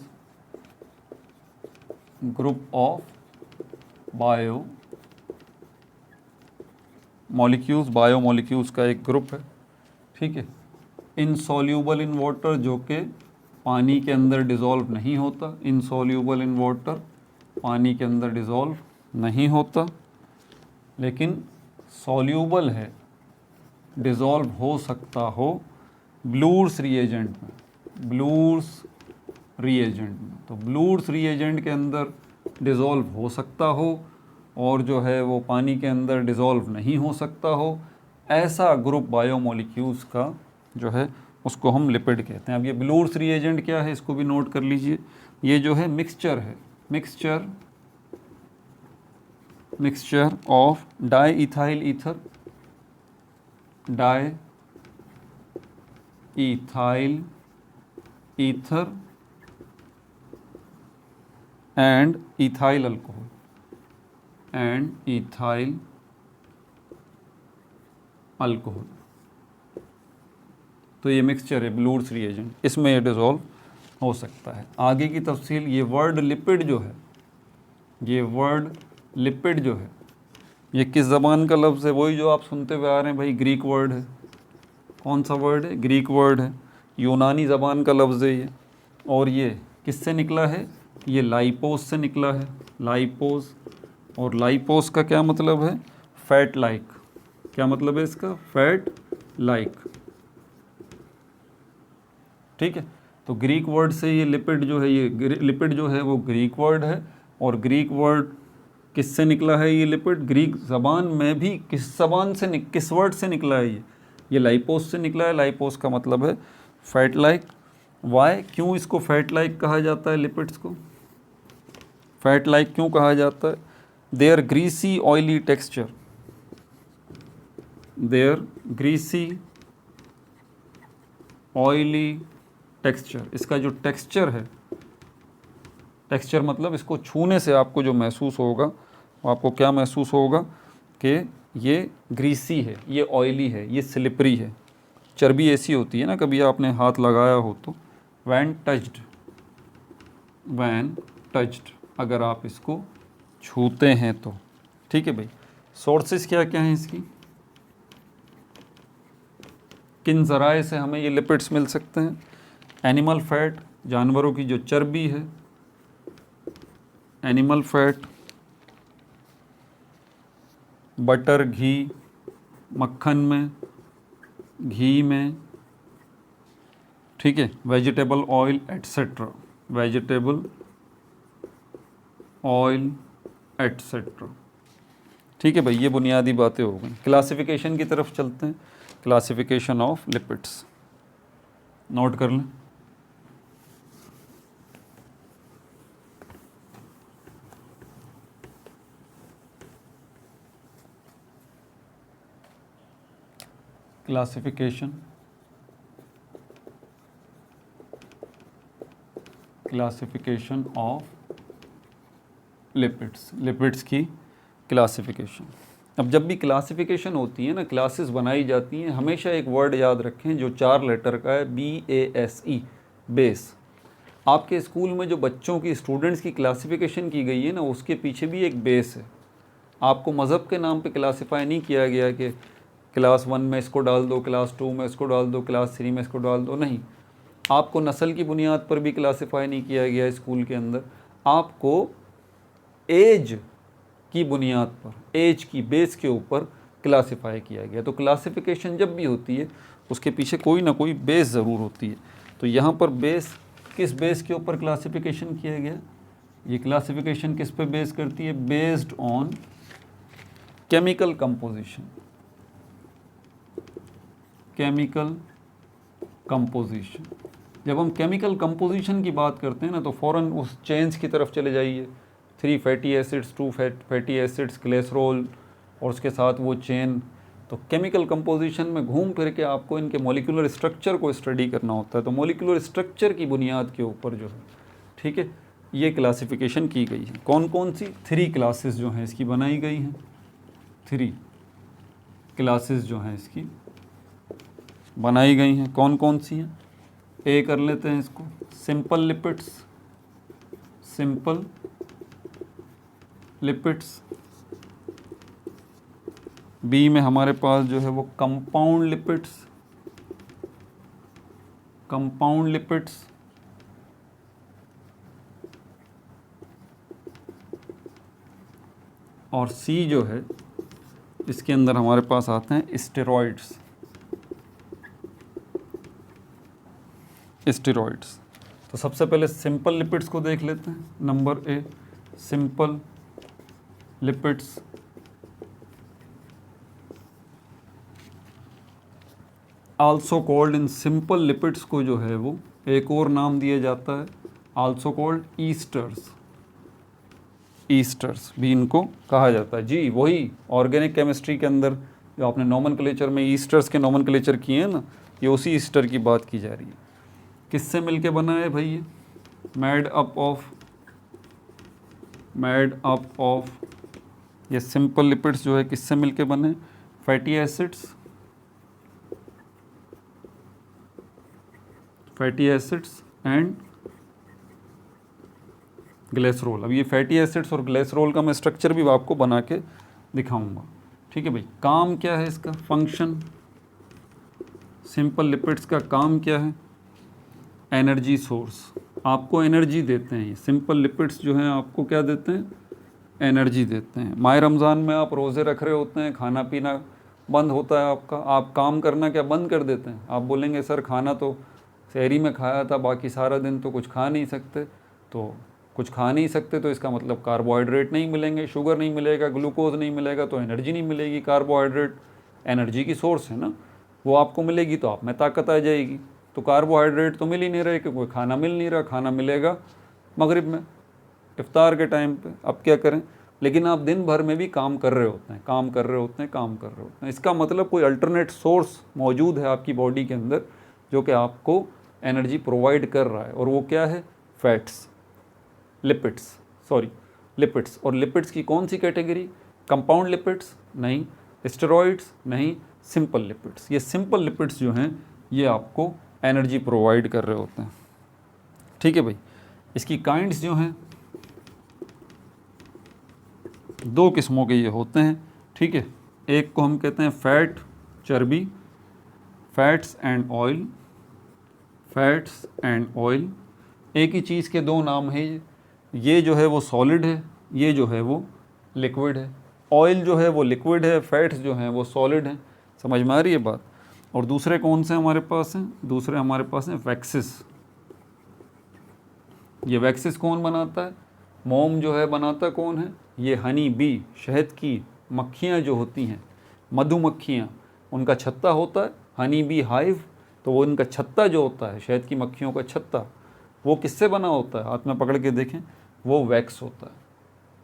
Group of biomolecules का एक ग्रुप है। ठीक है, इनसॉल्यूबल इन वाटर, जो कि पानी के अंदर डिज़ोल्व नहीं होता। इनसॉल्यूबल इन वाटर, पानी के अंदर डिज़ोल्व नहीं होता, लेकिन सॉल्यूबल है, डिज़ोल्व हो सकता हो ब्लूर्स रिएजेंट में। ब्लूर्स रिएजेंट में, तो ब्लूर्स रिएजेंट के अंदर डिज़ोल्व हो सकता हो और जो है वो पानी के अंदर डिज़ोल्व नहीं हो सकता हो, ऐसा ग्रुप बायोमोलिक्यूल्स का जो है उसको हम लिपिड कहते हैं। अब ये ब्लूर्स रिएजेंट क्या है इसको भी नोट कर लीजिए। ये जो है मिक्सचर है, mixture of di ethyl ether, di ethyl ether and ethyl alcohol तो ये मिक्सचर है ब्लूर्स रिएजेंट, इसमें ये डिज़ोल्व हो सकता है। आगे की तफसील, ये वर्ड लिपिड जो है, ये वर्ड लिपिड जो है ये किस ज़बान का लफ्ज़ है? वही जो आप सुनते हुए आ रहे हैं भाई, ग्रीक वर्ड है। कौन सा वर्ड है? ग्रीक वर्ड है, यूनानी ज़बान का लफ्ज़ है ये। और ये किससे निकला है? ये लाइपोस से निकला है, लाइपोस। और लाइपोस का क्या मतलब है? Fat like. क्या मतलब है इसका? Fat like. ठीक है, तो ग्रीक वर्ड से ये लिपिड जो है, ये लिपिड जो है वो ग्रीक वर्ड है। और ग्रीक वर्ड किससे निकला है ये लिपिड? ग्रीक ज़बान में भी किस वर्ड से निकला है ये लाइपोस से निकला है। लाइपोस का मतलब है फैट लाइक। वाई, क्यों इसको फैट लाइक कहा जाता है? लिपिड्स को फैट लाइक क्यों कहा जाता है? Their greasy oily texture, their greasy oily texture, इसका जो टेक्सचर है, टेक्सचर मतलब इसको छूने से आपको जो महसूस होगा वो आपको क्या महसूस होगा कि ये ग्रीसी है, ये ऑयली है, ये स्लिपरी है। चर्बी ऐसी होती है ना, कभी आपने हाथ लगाया हो तो, वैन टच्ड, अगर आप इसको छूते हैं तो। ठीक है भाई, सोर्सेस क्या क्या हैं इसकी, किन ज़राए से हमें ये लिपिड्स मिल सकते हैं? एनिमल फैट, जानवरों की जो चर्बी है, एनिमल फैट, बटर घी, मक्खन में, घी में, ठीक है, vegetable oil etcetera, vegetable oil etcetera. ठीक है भाई, ये बुनियादी बातें हो गई। क्लासिफिकेशन की तरफ चलते हैं, क्लासिफिकेशन ऑफ लिपिड्स, नोट कर लें। क्लासिफिकेशन ऑफ लिपिड्स, लिपिड्स की क्लासिफिकेशन। अब जब भी क्लासिफिकेशन होती है ना, क्लासेस बनाई जाती हैं, हमेशा एक वर्ड याद रखें जो 4 लेटर का है, BASE, बेस। आपके स्कूल में जो बच्चों की, स्टूडेंट्स की क्लासिफिकेशन की गई है ना, उसके पीछे भी एक बेस है। आपको मज़हब के नाम पे क्लासिफाई नहीं किया गया कि क्लास 1 में इसको डाल दो, क्लास 2 में इसको डाल दो, क्लास 3 में इसको डाल दो, नहीं। आपको नस्ल की बुनियाद पर भी क्लासिफाई नहीं किया गया स्कूल के अंदर, आपको एज की बुनियाद पर, एज की बेस के ऊपर क्लासिफाई किया गया। तो क्लासिफिकेशन जब भी होती है उसके पीछे कोई ना कोई बेस ज़रूर होती है। तो यहाँ पर बेस, किस बेस के ऊपर क्लासिफिकेशन किया गया? ये क्लासिफिकेशन किस पे बेस करती है? Based on chemical composition, chemical composition. जब हम केमिकल कंपोजिशन की बात करते हैं ना, तो फ़ौरन उस चेन्स की तरफ चले जाइए, 3 fatty acids, 2 fatty acids, glycerol और उसके साथ वो चेन। तो केमिकल कंपोजिशन में घूम फिर के आपको इनके मॉलिक्यूलर स्ट्रक्चर को स्टडी करना होता है। तो मॉलिक्यूलर स्ट्रक्चर की बुनियाद के ऊपर जो है, ठीक है, ये क्लासिफिकेशन की गई है। कौन कौन सी? 3 क्लासेस जो हैं इसकी बनाई गई हैं, 3 क्लासेस जो हैं इसकी बनाई गई हैं। कौन कौन सी हैं? ए कर लेते हैं इसको, simple lipids, simple lipids. B में हमारे पास जो है वो कंपाउंड लिपिड्स, कंपाउंड लिपिड्स। और सी जो है इसके अंदर हमारे पास आते हैं स्टेरॉइड्स, स्टेरॉइड्स। तो सबसे पहले सिंपल लिपिड्स को देख लेते हैं। Number A, simple lipids. Also called, in simple lipids को जो है वो एक और नाम दिया जाता है, आल्सो कॉल्ड ईस्टर्स, ईस्टर्स भी इनको कहा जाता है। जी वही ऑर्गेनिक केमिस्ट्री के अंदर जो आपने नोमेनक्लेचर में ईस्टर्स के नोमेनक्लेचर किए हैं ना, ये उसी ईस्टर की बात की जा रही है। किससे मिलके बना है भाई ये? मेड अप ऑफ ये सिंपल लिपिड्स जो है किससे मिलके बने? Fatty acids, fatty acids and glycerol. अब ये फैटी एसिड्स और ग्लिसरॉल का मैं स्ट्रक्चर भी आपको बना के दिखाऊंगा। ठीक है भाई, काम क्या है इसका? फंक्शन, सिंपल लिपिड्स का काम क्या है? एनर्जी सोर्स, आपको एनर्जी देते हैं। ये सिंपल लिपिड्स जो हैं आपको क्या देते हैं? एनर्जी देते हैं। माह रमज़ान में आप रोज़े रख रहे होते हैं, खाना पीना बंद होता है आपका, आप काम करना क्या बंद कर देते हैं? आप बोलेंगे सर खाना तो सहरी में खाया था, बाकी सारा दिन तो कुछ खा नहीं सकते। तो कुछ खा नहीं सकते तो इसका मतलब कार्बोहाइड्रेट नहीं मिलेंगे, शुगर नहीं मिलेगा, ग्लूकोज नहीं मिलेगा, तो एनर्जी नहीं मिलेगी। कार्बोहाइड्रेट एनर्जी की सोर्स है ना, वो आपको मिलेगी तो आप में ताकत आ जाएगी। तो कार्बोहाइड्रेट तो मिल ही नहीं रहे, कि कोई खाना मिल नहीं रहा। खाना मिलेगा मगरिब में, इफ्तार के टाइम पे। अब क्या करें? लेकिन आप दिन भर में भी काम कर रहे होते हैं, काम कर रहे होते हैं, काम कर रहे होते हैं। इसका मतलब कोई अल्टरनेट सोर्स मौजूद है आपकी बॉडी के अंदर जो कि आपको एनर्जी प्रोवाइड कर रहा है, और वो क्या है? Fats, lipids. और लिपिड्स की कौन सी कैटेगरी? कंपाउंड लिपिड्स नहीं, स्टेरॉइड्स नहीं, सिंपल लिपिड्स। ये सिंपल लिपिड्स जो हैं ये आपको एनर्जी प्रोवाइड कर रहे होते हैं। ठीक है भाई। इसकी काइंड्स जो हैं 2 किस्मों के ये होते हैं। ठीक है, एक को हम कहते हैं फैट, चर्बी, fats and oil, fats and oil. एक ही चीज़ के 2 नाम हैं। ये जो है वो सॉलिड है, ये जो है वो लिक्विड है। ऑयल जो है वो लिक्विड है, फैट्स जो हैं वो सॉलिड हैं। समझ में आ रही है बात? और दूसरे कौन से हमारे पास हैं? दूसरे हमारे पास हैं वैक्सेस। ये वैक्सेस कौन बनाता है? मोम जो है बनाता कौन है? ये हनी बी, शहद की मक्खियाँ जो होती हैं, मधुमक्खियाँ, उनका छत्ता होता है हनी बी हाइव। तो वो इनका छत्ता जो होता है, शहद की मक्खियों का छत्ता, वो किससे बना होता है? हाथ में पकड़ के देखें, वो वैक्स होता है।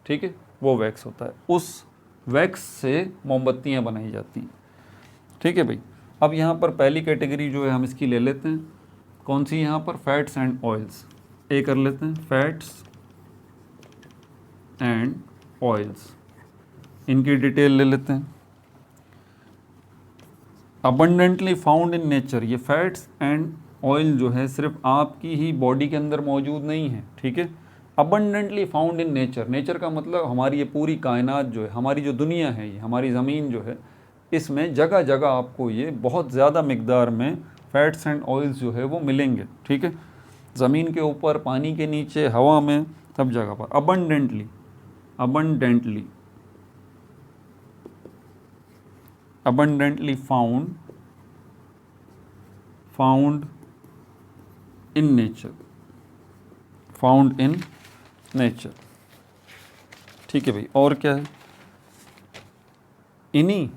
ठीक है, वो वैक्स होता है। उस वैक्स से मोमबत्तियाँ बनाई जाती हैं। ठीक है भाई। अब यहाँ पर पहली कैटेगरी जो है हम इसकी ले लेते हैं। कौन सी? यहाँ पर फैट्स एंड ऑयल्स। ए कर लेते हैं, फैट्स एंड ऑयल्स। इनकी डिटेल ले लेते हैं। Abundantly found in nature. ये फैट्स एंड ऑयल जो है सिर्फ आपकी ही बॉडी के अंदर मौजूद नहीं है। ठीक है, abundantly found in nature. Nature का मतलब हमारी ये पूरी कायनात जो है, हमारी जो दुनिया है, ये हमारी ज़मीन जो है, इसमें जगह जगह आपको ये बहुत ज़्यादा मिकदार में फैट्स एंड ऑयल्स जो है वो मिलेंगे। ठीक है, ज़मीन के ऊपर, पानी के नीचे, हवा में, सब जगह पर अबंडेंटली फाउंड इन नेचर। ठीक है भाई। और क्या है? इन्हीं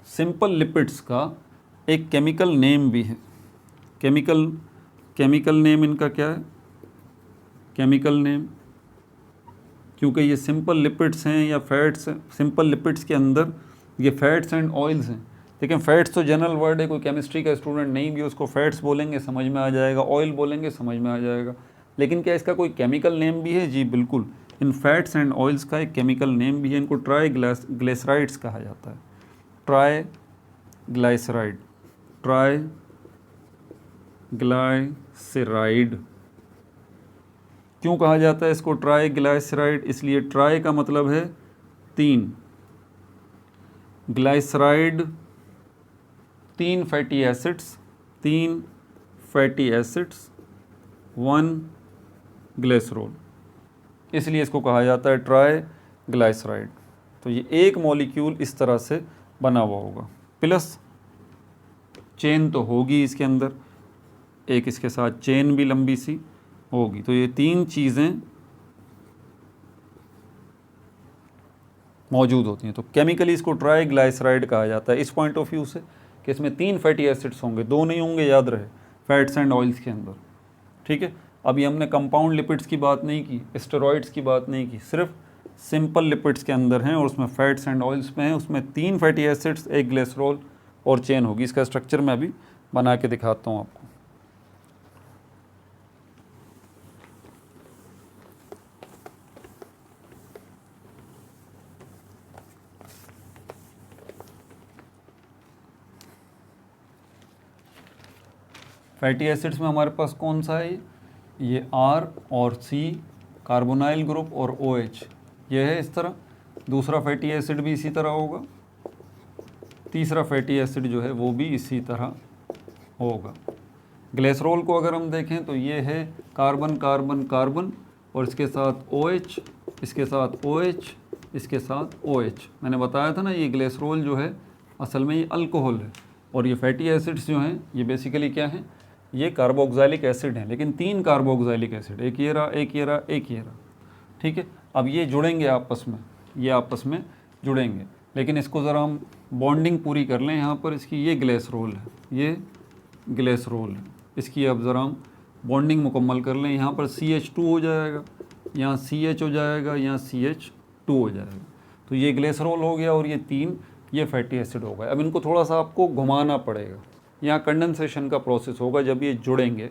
सिंपल लिपिड्स का एक केमिकल नेम भी है। केमिकल नेम इनका क्या है? केमिकल नेम, क्योंकि ये सिंपल लिपिड्स हैं या फैट्स, सिंपल लिपिड्स के अंदर ये फैट्स एंड ऑयल्स हैं। लेकिन फैट्स तो जनरल वर्ड है, कोई केमिस्ट्री का स्टूडेंट नहीं भी उसको फैट्स बोलेंगे समझ में आ जाएगा, ऑयल बोलेंगे समझ में आ जाएगा। लेकिन क्या इसका कोई केमिकल नेम भी है? जी बिल्कुल, इन फैट्स एंड ऑयल्स का एक केमिकल नेम भी है। इनको ट्राईग्लिसराइड्स कहा जाता है। ट्राईग्लिसराइड। क्यों कहा जाता है इसको ट्राईग्लिसराइड? इसलिए ट्राई का मतलब है 3, ग्लाइसराइड 3 फैटी एसिड्स 1 ग्लिसरॉल, इसलिए इसको कहा जाता है ट्राईग्लिसराइड। तो ये एक मॉलिक्यूल इस तरह से बना हुआ होगा, प्लस चेन तो होगी इसके अंदर, एक इसके साथ चेन भी लंबी सी होगी। तो ये 3 चीज़ें मौजूद होती हैं। तो केमिकली इसको ट्राईग्लिसराइड कहा जाता है इस पॉइंट ऑफ व्यू से कि इसमें 3 फैटी एसिड्स होंगे, 2 नहीं होंगे, याद रहे, फैट्स एंड ऑयल्स के अंदर। ठीक है, अभी हमने कंपाउंड लिपिड्स की बात नहीं की, स्टेरॉइड्स की बात नहीं की, सिर्फ सिंपल लिपिड्स के अंदर हैं और उसमें फैट्स एंड ऑयल्स में हैं। उसमें 3 फैटी एसिड्स, एक ग्लिसरॉल और चेन होगी। इसका स्ट्रक्चर मैं अभी बना के दिखाता हूँ आपको। फैटी एसिड्स में हमारे पास कौन सा है? ये R और C कार्बोनाइल ग्रुप और OH, ये है इस तरह। दूसरा फैटी एसिड भी इसी तरह होगा, तीसरा फैटी एसिड जो है वो भी इसी तरह होगा। ग्लिसरॉल को अगर हम देखें तो ये है कार्बन कार्बन कार्बन और इसके साथ OH, इसके साथ OH, इसके साथ OH। मैंने बताया था ना ये ग्लिसरॉल जो है असल में ये अल्कोहल है, और ये फैटी एसिड्स जो हैं ये बेसिकली क्या हैं? ये कार्बोक्सिलिक एसिड हैं, लेकिन 3 कार्बोक्सिलिक एसिड, एक ये रहा, एक ये रहा, एक ये रहा। ठीक है, अब ये जुड़ेंगे आपस में, ये आपस में जुड़ेंगे, लेकिन इसको ज़रा हम बॉन्डिंग पूरी कर लें। यहाँ पर इसकी ये ग्लिसरॉल है, ये ग्लिसरॉल है, इसकी अब ज़रा हम बॉन्डिंग मुकम्मल कर लें। यहाँ पर CH2 हो जाएगा, यहाँ CH हो जाएगा, यहाँ CH 2 हो जाएगा। तो ये ग्लिसरॉल हो गया और ये 3 ये फैटी एसिड हो गया। अब इनको थोड़ा सा आपको घुमाना पड़ेगा, यहाँ कंडेंसेशन का प्रोसेस होगा जब ये जुड़ेंगे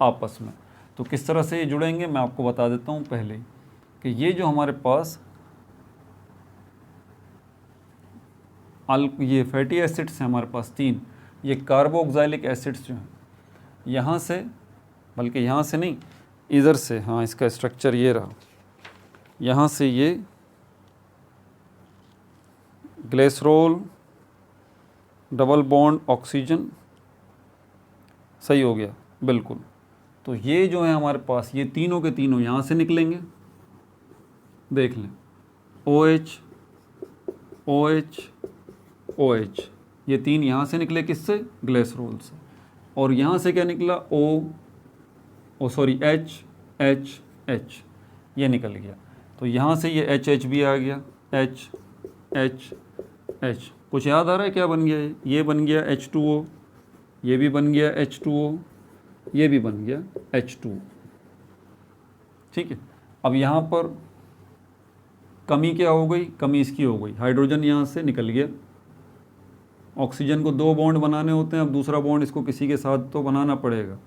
आपस में। तो किस तरह से ये जुड़ेंगे मैं आपको बता देता हूँ पहले कि ये जो हमारे पास ये फैटी एसिड्स हैं हमारे पास 3, ये कार्बोक्सिलिक एसिड्स जो हैं यहाँ से, बल्कि यहाँ से नहीं इधर से, हाँ इसका स्ट्रक्चर ये रहा, यहाँ से ये ग्लिसरॉल डबल बॉन्ड ऑक्सीजन, सही हो गया बिल्कुल। तो ये जो है हमारे पास ये तीनों के तीनों यहाँ से निकलेंगे, देख लें OH OH OH, ये 3 यहाँ से निकले, किससे? ग्लिसरॉल से। और यहाँ से क्या निकला? H H H, ये निकल गया। तो यहाँ से ये H H भी आ गया, H H H। कुछ याद आ रहा है क्या बन गया? ये बन गया H2O, ये भी बन गया H2O, ये भी बन गया H2O। ठीक है। अब यहाँ पर कमी क्या हो गई? कमी इसकी हो गई, हाइड्रोजन यहाँ से निकल गया। ऑक्सीजन को 2 बॉन्ड बनाने होते हैं, अब दूसरा बॉन्ड इसको किसी के साथ तो बनाना पड़ेगा।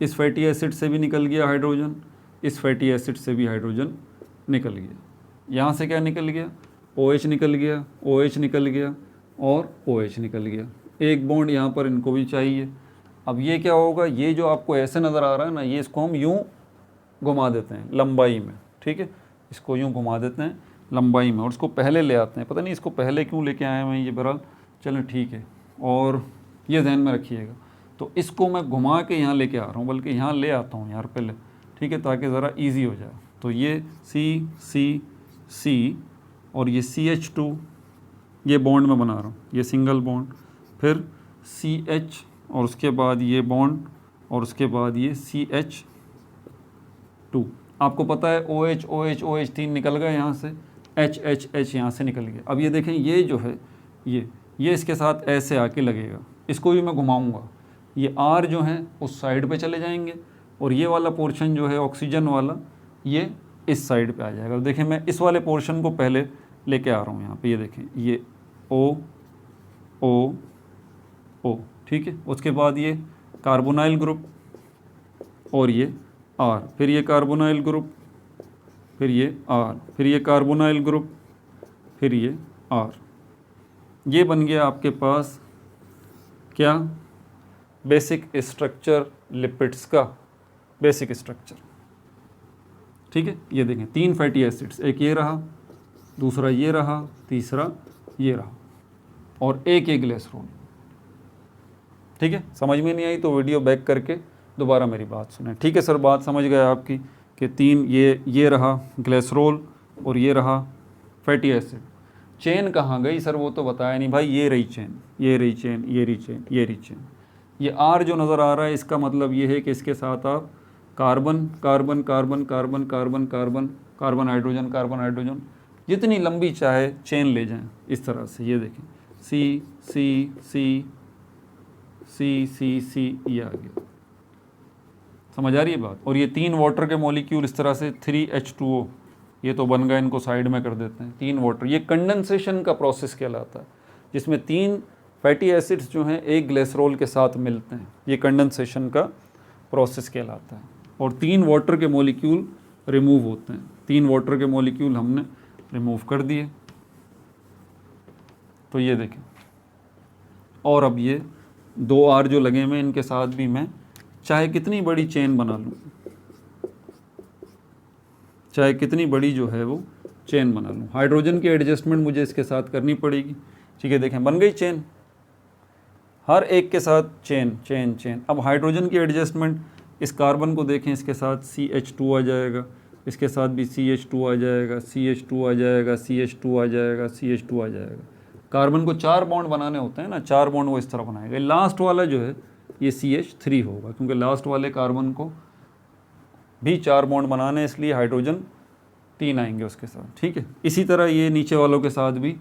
इस फैटी एसिड से भी निकल गया हाइड्रोजन, इस फैटी एसिड से भी हाइड्रोजन निकल गया। यहाँ से क्या निकल गया? OH निकल गया, OH निकल गया और OH निकल गया। एक बॉन्ड यहाँ पर इनको भी चाहिए। अब ये क्या होगा? ये जो आपको ऐसे नज़र आ रहा है ना, ये इसको हम यूँ घुमा देते हैं लंबाई में, ठीक है, इसको यूँ घुमा देते हैं लंबाई में और इसको पहले ले आते हैं। पता नहीं इसको पहले क्यों लेके आए हैं ये, बहरहाल चलो ठीक है। और ये ध्यान में रखिएगा, तो इसको मैं घुमा के यहाँ लेके आ रहा हूँ, बल्कि यहाँ ले आता हूँ यार पहले, ठीक है, ताकि ज़रा इजी हो जाए। तो ये C और ये CH2, ये बॉन्ड मैं बना रहा हूँ, ये सिंगल बॉन्ड, फिर CH और उसके बाद ये बॉन्ड और उसके बाद ये CH2। आपको पता है OH OH OH 3 निकल गए यहाँ से, H H H यहाँ से निकल गया। अब ये देखें, ये जो है ये इसके साथ ऐसे आके लगेगा, इसको भी मैं घुमाऊँगा, ये R जो है उस साइड पे चले जाएंगे और ये वाला पोर्शन जो है ऑक्सीजन वाला ये इस साइड पे आ जाएगा। देखें मैं इस वाले पोर्शन को पहले लेके आ रहा हूँ यहाँ पे, ये देखें ये O O O, ठीक है। उसके बाद ये कार्बोनाइल ग्रुप और ये R, फिर ये कार्बोनाइल ग्रुप, फिर ये R, फिर ये कार्बोनाइल ग्रुप, फिर ये R। ये बन गया आपके पास क्या? बेसिक स्ट्रक्चर लिपिड्स का बेसिक स्ट्रक्चर, ठीक है। ये देखें 3 फैटी एसिड्स, एक ये रहा, दूसरा ये रहा, तीसरा ये रहा और एक ग्लिसरॉल, ठीक है। समझ में नहीं आई तो वीडियो बैक करके दोबारा मेरी बात सुनें, ठीक है। सर बात समझ गए आपकी कि 3 ये रहा ग्लिसरॉल और ये रहा फैटी एसिड। चेन कहाँ गई सर? वो तो बताया नहीं भाई। ये रही चेन, ये रही चेन, ये रही चेन, ये रही चेन। ये R जो नज़र आ रहा है इसका मतलब ये है कि इसके साथ आप carbon carbon carbon carbon carbon carbon carbon hydrogen जितनी लंबी चाहे चेन ले जाएं इस तरह से। ये देखें C C C C C C, ये आ गया। समझ आ रही है बात? और ये 3 वाटर के मॉलिक्यूल इस तरह से 3H2O, ये तो बन गए, इनको साइड में कर देते हैं। 3 वाटर, ये कंडेंसेशन का प्रोसेस कहलाता है, जिसमें 3 फैटी एसिड्स जो हैं एक ग्लिसरॉल के साथ मिलते हैं, ये कंडेंसेशन का प्रोसेस कहलाता है। और 3 वाटर के मॉलिक्यूल रिमूव होते हैं, 3 वाटर के मॉलिक्यूल हमने रिमूव कर दिए। तो ये देखें, और अब ये 2 R जो लगे हुए हैं इनके साथ भी मैं चाहे कितनी बड़ी चेन बना लूँ, चाहे कितनी बड़ी जो है वो चेन बना लूँ, हाइड्रोजन की एडजस्टमेंट मुझे इसके साथ करनी पड़ेगी, ठीक है। देखें बन गई चेन, हर एक के साथ चेन चेन चेन। अब हाइड्रोजन की एडजस्टमेंट, इस कार्बन को देखें, इसके साथ CH2 आ जाएगा, इसके साथ भी CH2 आ जाएगा, CH2 आ जाएगा, CH2 आ जाएगा, CH2 आ जाएगा। कार्बन को 4 बॉन्ड बनाने होते हैं ना, 4 बॉन्ड वो इस तरह बनाएगा। लास्ट वाला जो है ये CH3 होगा, क्योंकि लास्ट वाले कार्बन को भी 4 बॉन्ड बनाने, इसलिए हाइड्रोजन 3 आएंगे उसके साथ, ठीक है। इसी तरह ये नीचे वालों के साथ भी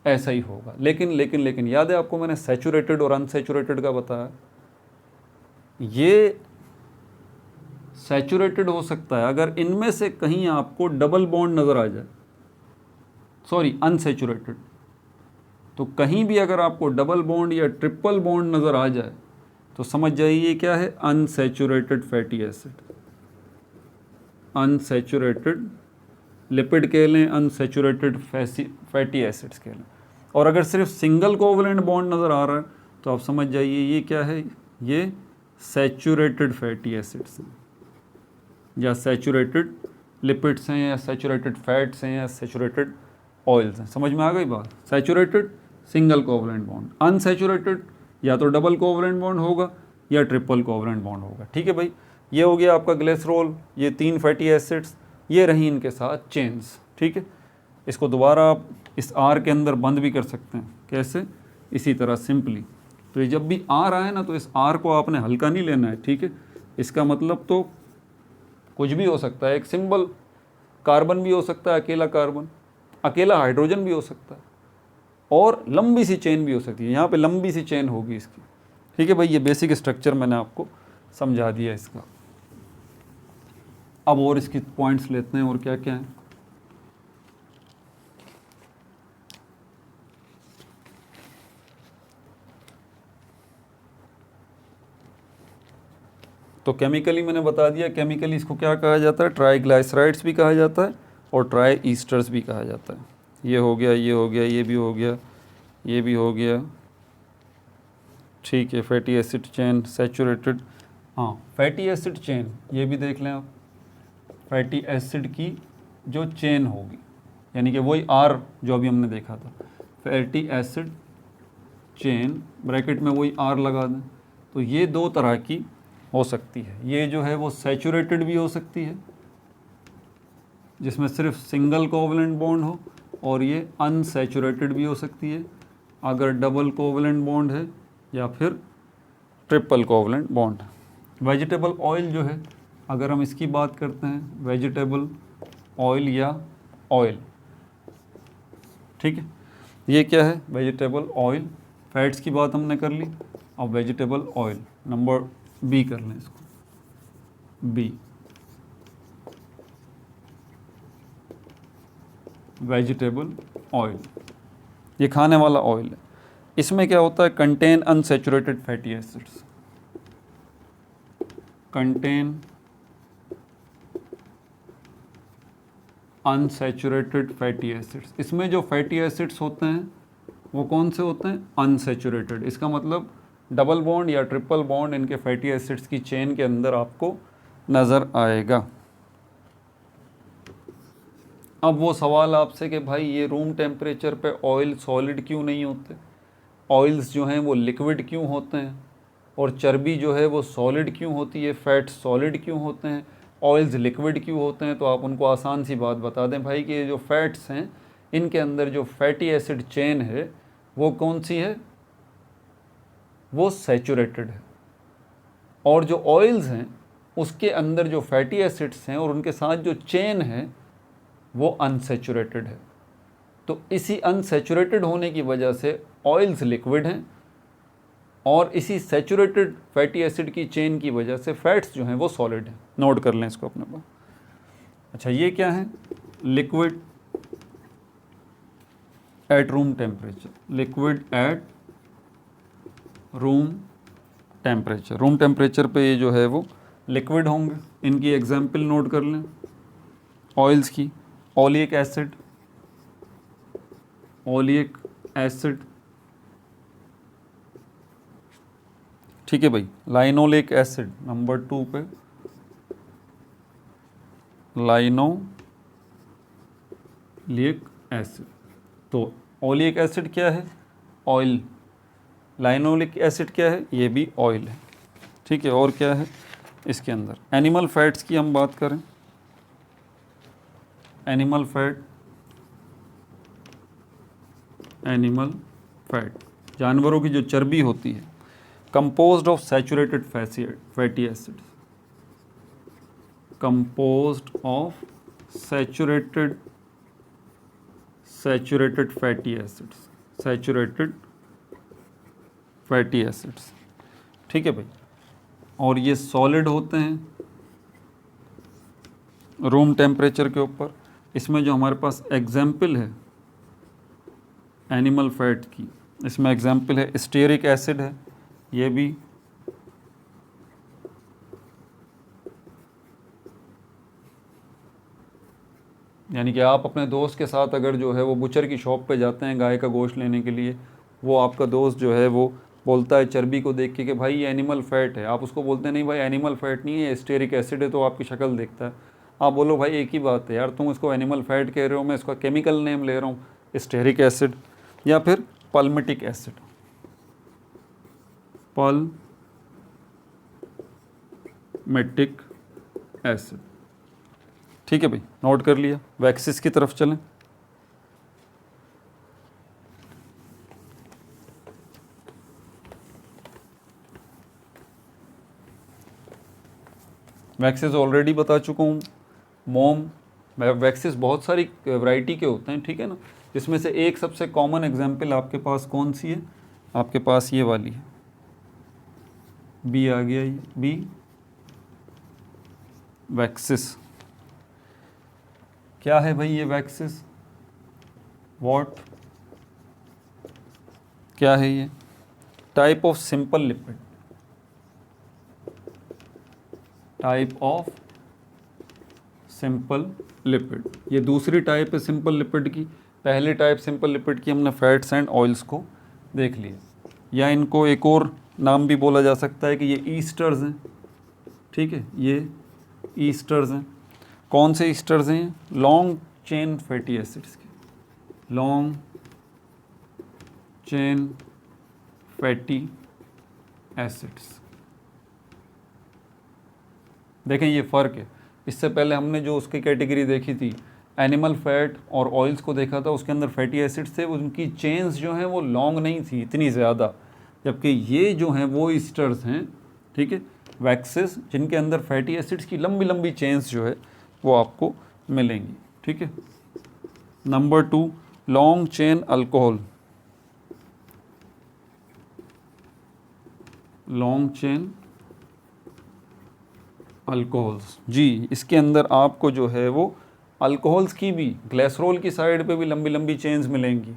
ऐसा ही होगा। लेकिन याद है आपको मैंने सैचुरेटेड और अनसैचुरेटेड का बताया। ये सैचुरेटेड हो सकता है अगर इनमें से कहीं आपको डबल बॉन्ड नज़र आ जाए, सॉरी अनसैचुरेटेड। तो कहीं भी अगर आपको डबल बॉन्ड या ट्रिपल बॉन्ड नज़र आ जाए तो समझ जाइए क्या है, unsaturated fatty acid. Unsaturated lipid कह लें, अनसैचुरेटेड फैटी एसिड्स कह लें। और अगर सिर्फ सिंगल कोवलेंट बॉन्ड नज़र आ रहा है तो आप समझ जाइए ये क्या है, ये सैचुरेटेड फैटी एसिड्स हैं, या सैचुरेटेड लिपिड्स हैं, या सैचुरेटेड फैट्स हैं, या सैचुरेटेड ऑयल्स हैं। समझ में आ गई बात। Saturated single covalent bond, unsaturated या तो डबल कोवलेंट बॉन्ड होगा या ट्रिपल कोवलेंट बॉन्ड होगा। ठीक है भाई, ये हो गया आपका ग्लिसरॉल, ये 3 फैटी एसिड्स, ये रही इनके साथ चेन्स। ठीक है, इसको दोबारा आप इस आर के अंदर बंद भी कर सकते हैं। कैसे? इसी तरह सिंपली। तो ये जब भी आर आए ना तो इस आर को आपने हल्का नहीं लेना है। ठीक है, इसका मतलब तो कुछ भी हो सकता है, एक सिंबल कार्बन भी हो सकता है, अकेला कार्बन, अकेला हाइड्रोजन भी हो सकता है, और लंबी सी चेन भी हो सकती है। यहाँ पे लंबी सी चेन होगी इसकी। ठीक है भाई, ये बेसिक स्ट्रक्चर मैंने आपको समझा दिया इसका। अब और इसकी पॉइंट्स लेते हैं और क्या क्या है। तो केमिकली मैंने बता दिया, केमिकली इसको क्या कहा जाता है, ट्राइग्लाइसराइड्स भी कहा जाता है और ट्राई ईस्टर्स भी कहा जाता है। ये हो गया, ये हो गया, ये भी हो गया, ये भी हो गया। ठीक है, फैटी एसिड चेन सैचुरेटेड, हाँ फैटी एसिड चेन, ये भी देख लें आप। फैटी एसिड की जो चेन होगी, यानी कि वही आर जो अभी हमने देखा था, फैटी एसिड चेन, ब्रैकेट में वही आर लगा दें। तो ये 2 तरह की हो सकती है। ये जो है वो सैचुरेटेड भी हो सकती है, जिसमें सिर्फ सिंगल कोवलेंट बॉन्ड हो, और ये अनसैचुरेटेड भी हो सकती है अगर डबल कोवलेंट बॉन्ड है या फिर ट्रिपल कोवलेंट बॉन्ड है। वेजिटेबल ऑयल जो है, अगर हम इसकी बात करते हैं, वेजिटेबल ऑयल या ऑयल, ठीक है, ये क्या है, वेजिटेबल ऑयल। फैट्स की बात हमने कर ली, अब वेजिटेबल ऑयल नंबर बी कर लें इसको, बी वेजिटेबल ऑयल, ये खाने वाला ऑयल है। इसमें क्या होता है, contain unsaturated fatty acids, contain unsaturated fatty acids. इसमें जो फैटी एसिड्स होते हैं वो कौन से होते हैं, अनसैचुरेटेड। इसका मतलब डबल बॉन्ड या ट्रिपल बॉन्ड इनके फैटी एसिड्स की चेन के अंदर आपको नज़र आएगा। अब वो सवाल आपसे कि भाई ये रूम टेम्परेचर पे ऑयल सॉलिड क्यों नहीं होते, ऑयल्स जो हैं वो लिक्विड क्यों होते हैं, और चर्बी जो है वो सॉलिड क्यों होती है, फैट सॉलिड क्यों होते हैं, ऑयल्स लिक्विड क्यों होते हैं। तो आप उनको आसान सी बात बता दें भाई कि ये जो फैट्स हैं इनके अंदर जो फैटी एसिड चेन है वो कौन सी है, वो सैचुरेटेड है, और जो ऑयल्स हैं उसके अंदर जो फैटी एसिड्स हैं और उनके साथ जो चेन है वो अनसैचुरेटेड है। तो इसी अनसैचुरेटेड होने की वजह से ऑयल्स लिक्विड हैं, और इसी सैचुरेटेड फैटी एसिड की चेन की वजह से फैट्स जो हैं वो सॉलिड हैं। नोट कर लें इसको अपने पास। अच्छा, ये क्या है, liquid at room temperature, liquid at room temperature. Room temperature पे ये जो है वो लिक्विड होंगे। इनकी एग्जाम्पल नोट कर लें ऑयल्स की, ओलिक एसिड, ओलिक एसिड, ठीक है भाई, लाइनोलिक एसिड नंबर 2 पे, लाइनोलिक एसिड। तो ओलिक एसिड क्या है, ऑयल, लाइनोलिक एसिड क्या है, ये भी ऑयल है। ठीक है, और क्या है इसके अंदर, एनिमल फैट्स की हम बात करें, एनिमल फैट, एनिमल फैट जानवरों की जो चर्बी होती है, composed of saturated fatty acids, composed of saturated fatty acids, saturated fatty acids. ठीक है भाई, और ये सॉलिड होते हैं रूम टेम्परेचर के ऊपर। इसमें जो हमारे पास एग्जाम्पल है एनिमल फैट की। इसमें एग्जाम्पल है स्टेरिक एसिड है, ये भी यानी कि आप अपने दोस्त के साथ अगर जो है वो बुचर की शॉप पे जाते हैं गाय का गोश्त लेने के लिए, वो आपका दोस्त जो है वो बोलता है चर्बी को देख के कि भाई ये एनिमल फैट है, आप उसको बोलते हैं नहीं भाई एनिमल फैट नहीं है, स्टेरिक एसिड है, तो आपकी शक्ल देखता है। आप बोलो भाई एक ही बात है यार, तुम इसको एनिमल फैट कह रहे हो, मैं इसका केमिकल नेम ले रहा हूँ स्टेरिक एसिड या फिर पल्मेटिक एसिड, पल्मेटिक एसिड। ठीक है भाई, नोट कर लिया। वैक्सिस की तरफ चलें। वैक्सिस ऑलरेडी बता चुका हूँ। मोम, वैक्सिस बहुत सारी वैरायटी के होते हैं, ठीक है ना, जिसमें से एक सबसे कॉमन एग्जांपल आपके पास कौन सी है, आपके पास ये वाली है, बी आ गया, ये बी वैक्सिस। क्या है भाई ये वैक्सिस, व्हाट, क्या है ये? Type of simple lipid, type of simple lipid. ये दूसरी टाइप है सिंपल लिपिड की। पहली टाइप सिंपल लिपिड की हमने फैट्स एंड ऑयल्स को देख लिया, या इनको एक और नाम भी बोला जा सकता है कि ये ईस्टर्स हैं। ठीक है, ये ईस्टर्स हैं। कौन से ईस्टर्स हैं? लॉन्ग चेन फैटी एसिड्स के, लॉन्ग चेन फैटी एसिड्स। देखें ये फ़र्क है। इससे पहले हमने जो उसकी कैटेगरी देखी थी एनिमल फैट और ऑयल्स को देखा था, उसके अंदर फैटी एसिड्स थे, उनकी चेन्स जो हैं वो लॉन्ग नहीं थी इतनी ज़्यादा, जबकि ये जो हैं वो ईस्टर्स हैं, ठीक है, वैक्सेस, जिनके अंदर फैटी एसिड्स की लंबी लंबी चेन्स जो है वो आपको मिलेंगी। ठीक है। Number 2, long chain alcohol, long chain alcohols. जी, इसके अंदर आपको जो है वो अल्कोहल्स की भी, ग्लिसरॉल की साइड पे भी लंबी लंबी चेन्स मिलेंगी।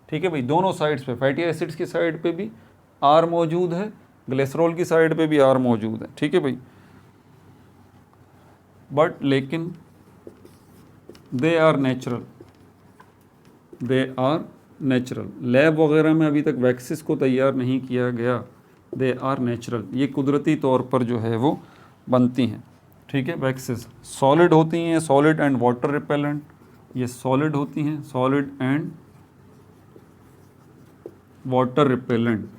ठीक है भाई, दोनों साइड्स पे, फैटी एसिड्स की साइड पे भी आर मौजूद है, ग्लिसरॉल की साइड पे भी आर मौजूद है। ठीक है भाई, बट लेकिन they are natural, they are natural. Lab वगैरह में अभी तक वैक्सिस को तैयार नहीं किया गया, दे आर नेचुरल, ये कुदरती तौर पर जो है वो बनती हैं। ठीक है, वैक्सिस सॉलिड होती हैं, सॉलिड एंड वाटर रिपेलेंट, ये सॉलिड होती हैं, सॉलिड एंड वाटर रिपेलेंट,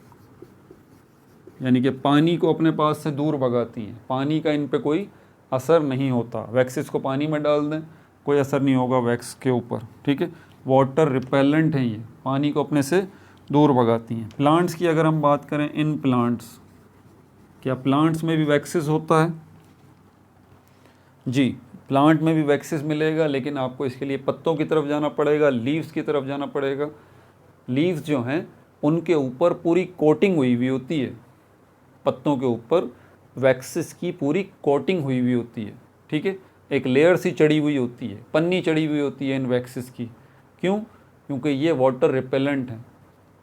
यानी कि पानी को अपने पास से दूर भगाती हैं, पानी का इन पे कोई असर नहीं होता। वैक्सिस को पानी में डाल दें कोई असर नहीं होगा वैक्स के ऊपर। ठीक है, वाटर रिपेलेंट हैं, ये पानी को अपने से दूर भगाती हैं। प्लांट्स की अगर हम बात करें, इन प्लांट्स, क्या प्लांट्स में भी वैक्सिस होता है? जी, प्लांट में भी वैक्सिस मिलेगा, लेकिन आपको इसके लिए पत्तों की तरफ जाना पड़ेगा, लीव्स की तरफ जाना पड़ेगा। लीव्स जो हैं उनके ऊपर पूरी कोटिंग हुई हुई होती है, पत्तों के ऊपर वैक्सिस की पूरी कोटिंग हुई हुई होती है। ठीक है, एक लेयर सी चढ़ी हुई होती है, पन्नी चढ़ी हुई होती है इन वैक्सिस की। क्यों? क्योंकि ये वाटर रिपेलेंट है।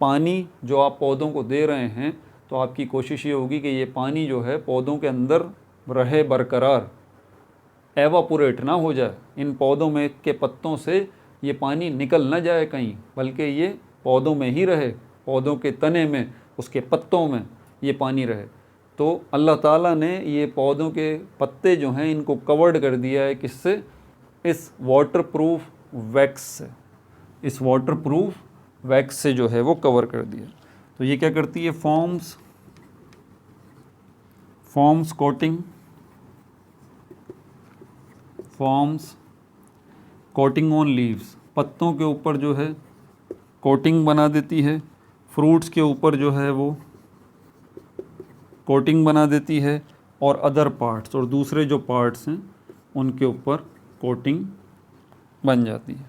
पानी जो आप पौधों को दे रहे हैं, तो आपकी कोशिश ये होगी कि ये पानी जो है पौधों के अंदर रहे बरकरार, एवापोरेट ना हो जाए, इन पौधों में के पत्तों से ये पानी निकल ना जाए कहीं, बल्कि ये पौधों में ही रहे, पौधों के तने में, उसके पत्तों में ये पानी रहे। तो अल्लाह ताला ने ये पौधों के पत्ते जो हैं इनको कवर्ड कर दिया है, किससे? इस वाटरप्रूफ वैक्स से, इस वाटरप्रूफ वैक्स से जो है वो कवर कर दिया। तो ये क्या करती है? Forms coating, forms coating on leaves, पत्तों के ऊपर जो है कोटिंग बना देती है, फ्रूट्स के ऊपर जो है वो कोटिंग बना देती है, और अदर पार्ट्स, और दूसरे जो पार्ट्स हैं उनके ऊपर कोटिंग बन जाती है।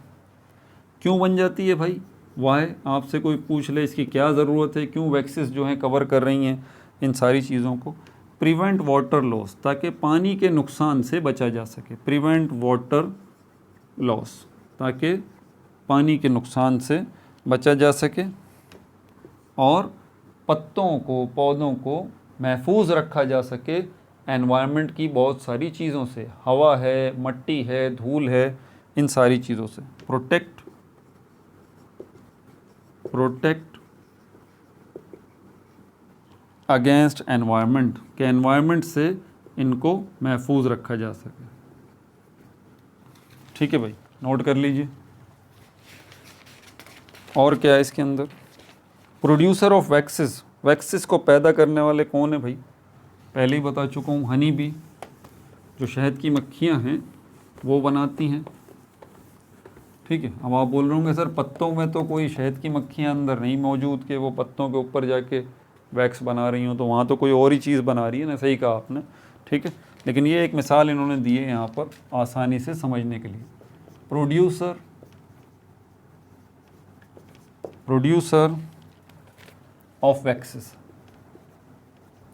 क्यों बन जाती है भाई? वाई, आपसे कोई पूछ ले इसकी क्या ज़रूरत है, क्यों वैक्सिस जो हैं कवर कर रही हैं इन सारी चीज़ों को? प्रिवेंट वाटर लॉस, ताकि पानी के नुकसान से बचा जा सके। प्रिवेंट वाटर लॉस, ताकि पानी के नुकसान से बचा जा सके और पत्तों को, पौधों को महफूज रखा जा सके एनवायरनमेंट की बहुत सारी चीज़ों से, हवा है, मट्टी है, धूल है, इन सारी चीज़ों से। प्रोटेक्ट अगेंस्ट एनवायरनमेंट, के एनवायरनमेंट से इनको महफूज रखा जा सके। ठीक है भाई, नोट कर लीजिए। और क्या है इसके अंदर? प्रोड्यूसर ऑफ वैक्सेस, वैक्सेस को पैदा करने वाले कौन है भाई? पहले ही बता चुका हूँ, हनी बी, जो शहद की मक्खियाँ हैं वो बनाती हैं। ठीक है, अब आप बोल रहे होंगे सर पत्तों में तो कोई शहद की मक्खियाँ अंदर नहीं मौजूद कि वो पत्तों के ऊपर जाके वैक्स बना रही हूँ, तो वहाँ तो कोई और ही चीज़ बना रही है ना। सही कहा आपने, ठीक है, लेकिन ये एक मिसाल इन्होंने दी है यहाँ पर आसानी से समझने के लिए। प्रोड्यूसर ऑफ वैक्सेस,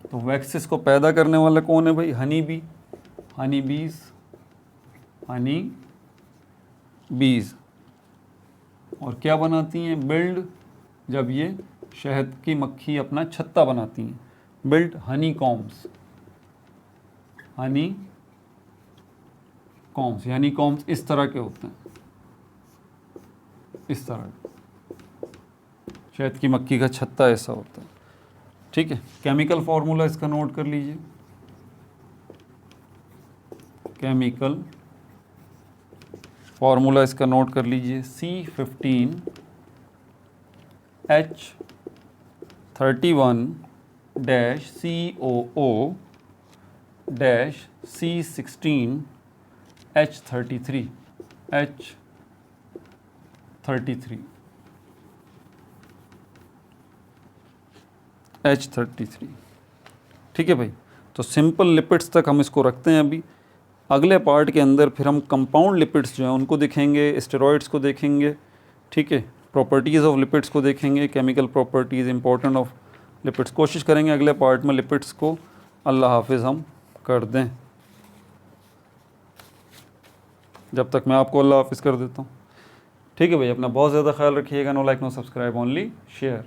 तो वैक्सेस को पैदा करने वाला कौन है भाई? हनी बी, हनी बीज। और क्या बनाती हैं? बिल्ड, जब ये शहद की मक्खी अपना छत्ता बनाती हैं, build honeycombs. Honeycombs इस तरह के होते हैं, इस तरह शहद की मक्खी का छत्ता ऐसा होता है। ठीक है, केमिकल फार्मूला इसका नोट कर लीजिए। केमिकल फार्मूला इसका नोट कर लीजिए, C15H31-COO-C16H33। H33। ठीक है भाई, तो सिंपल लिपिड्स तक हम इसको रखते हैं अभी। अगले पार्ट के अंदर फिर हम कंपाउंड लिपिड्स जो हैं उनको देखेंगे, स्टेरॉइड्स को देखेंगे। ठीक है, प्रॉपर्टीज़ ऑफ लिपिड्स को देखेंगे, chemical properties, important of lipids. कोशिश करेंगे अगले पार्ट में लिपिड्स को अल्लाह हाफिज़ हम कर दें। जब तक मैं आपको अल्लाह हाफिज़ कर देता हूँ। ठीक है भाई, अपना बहुत ज़्यादा ख्याल रखिएगा। No like no subscribe, only share.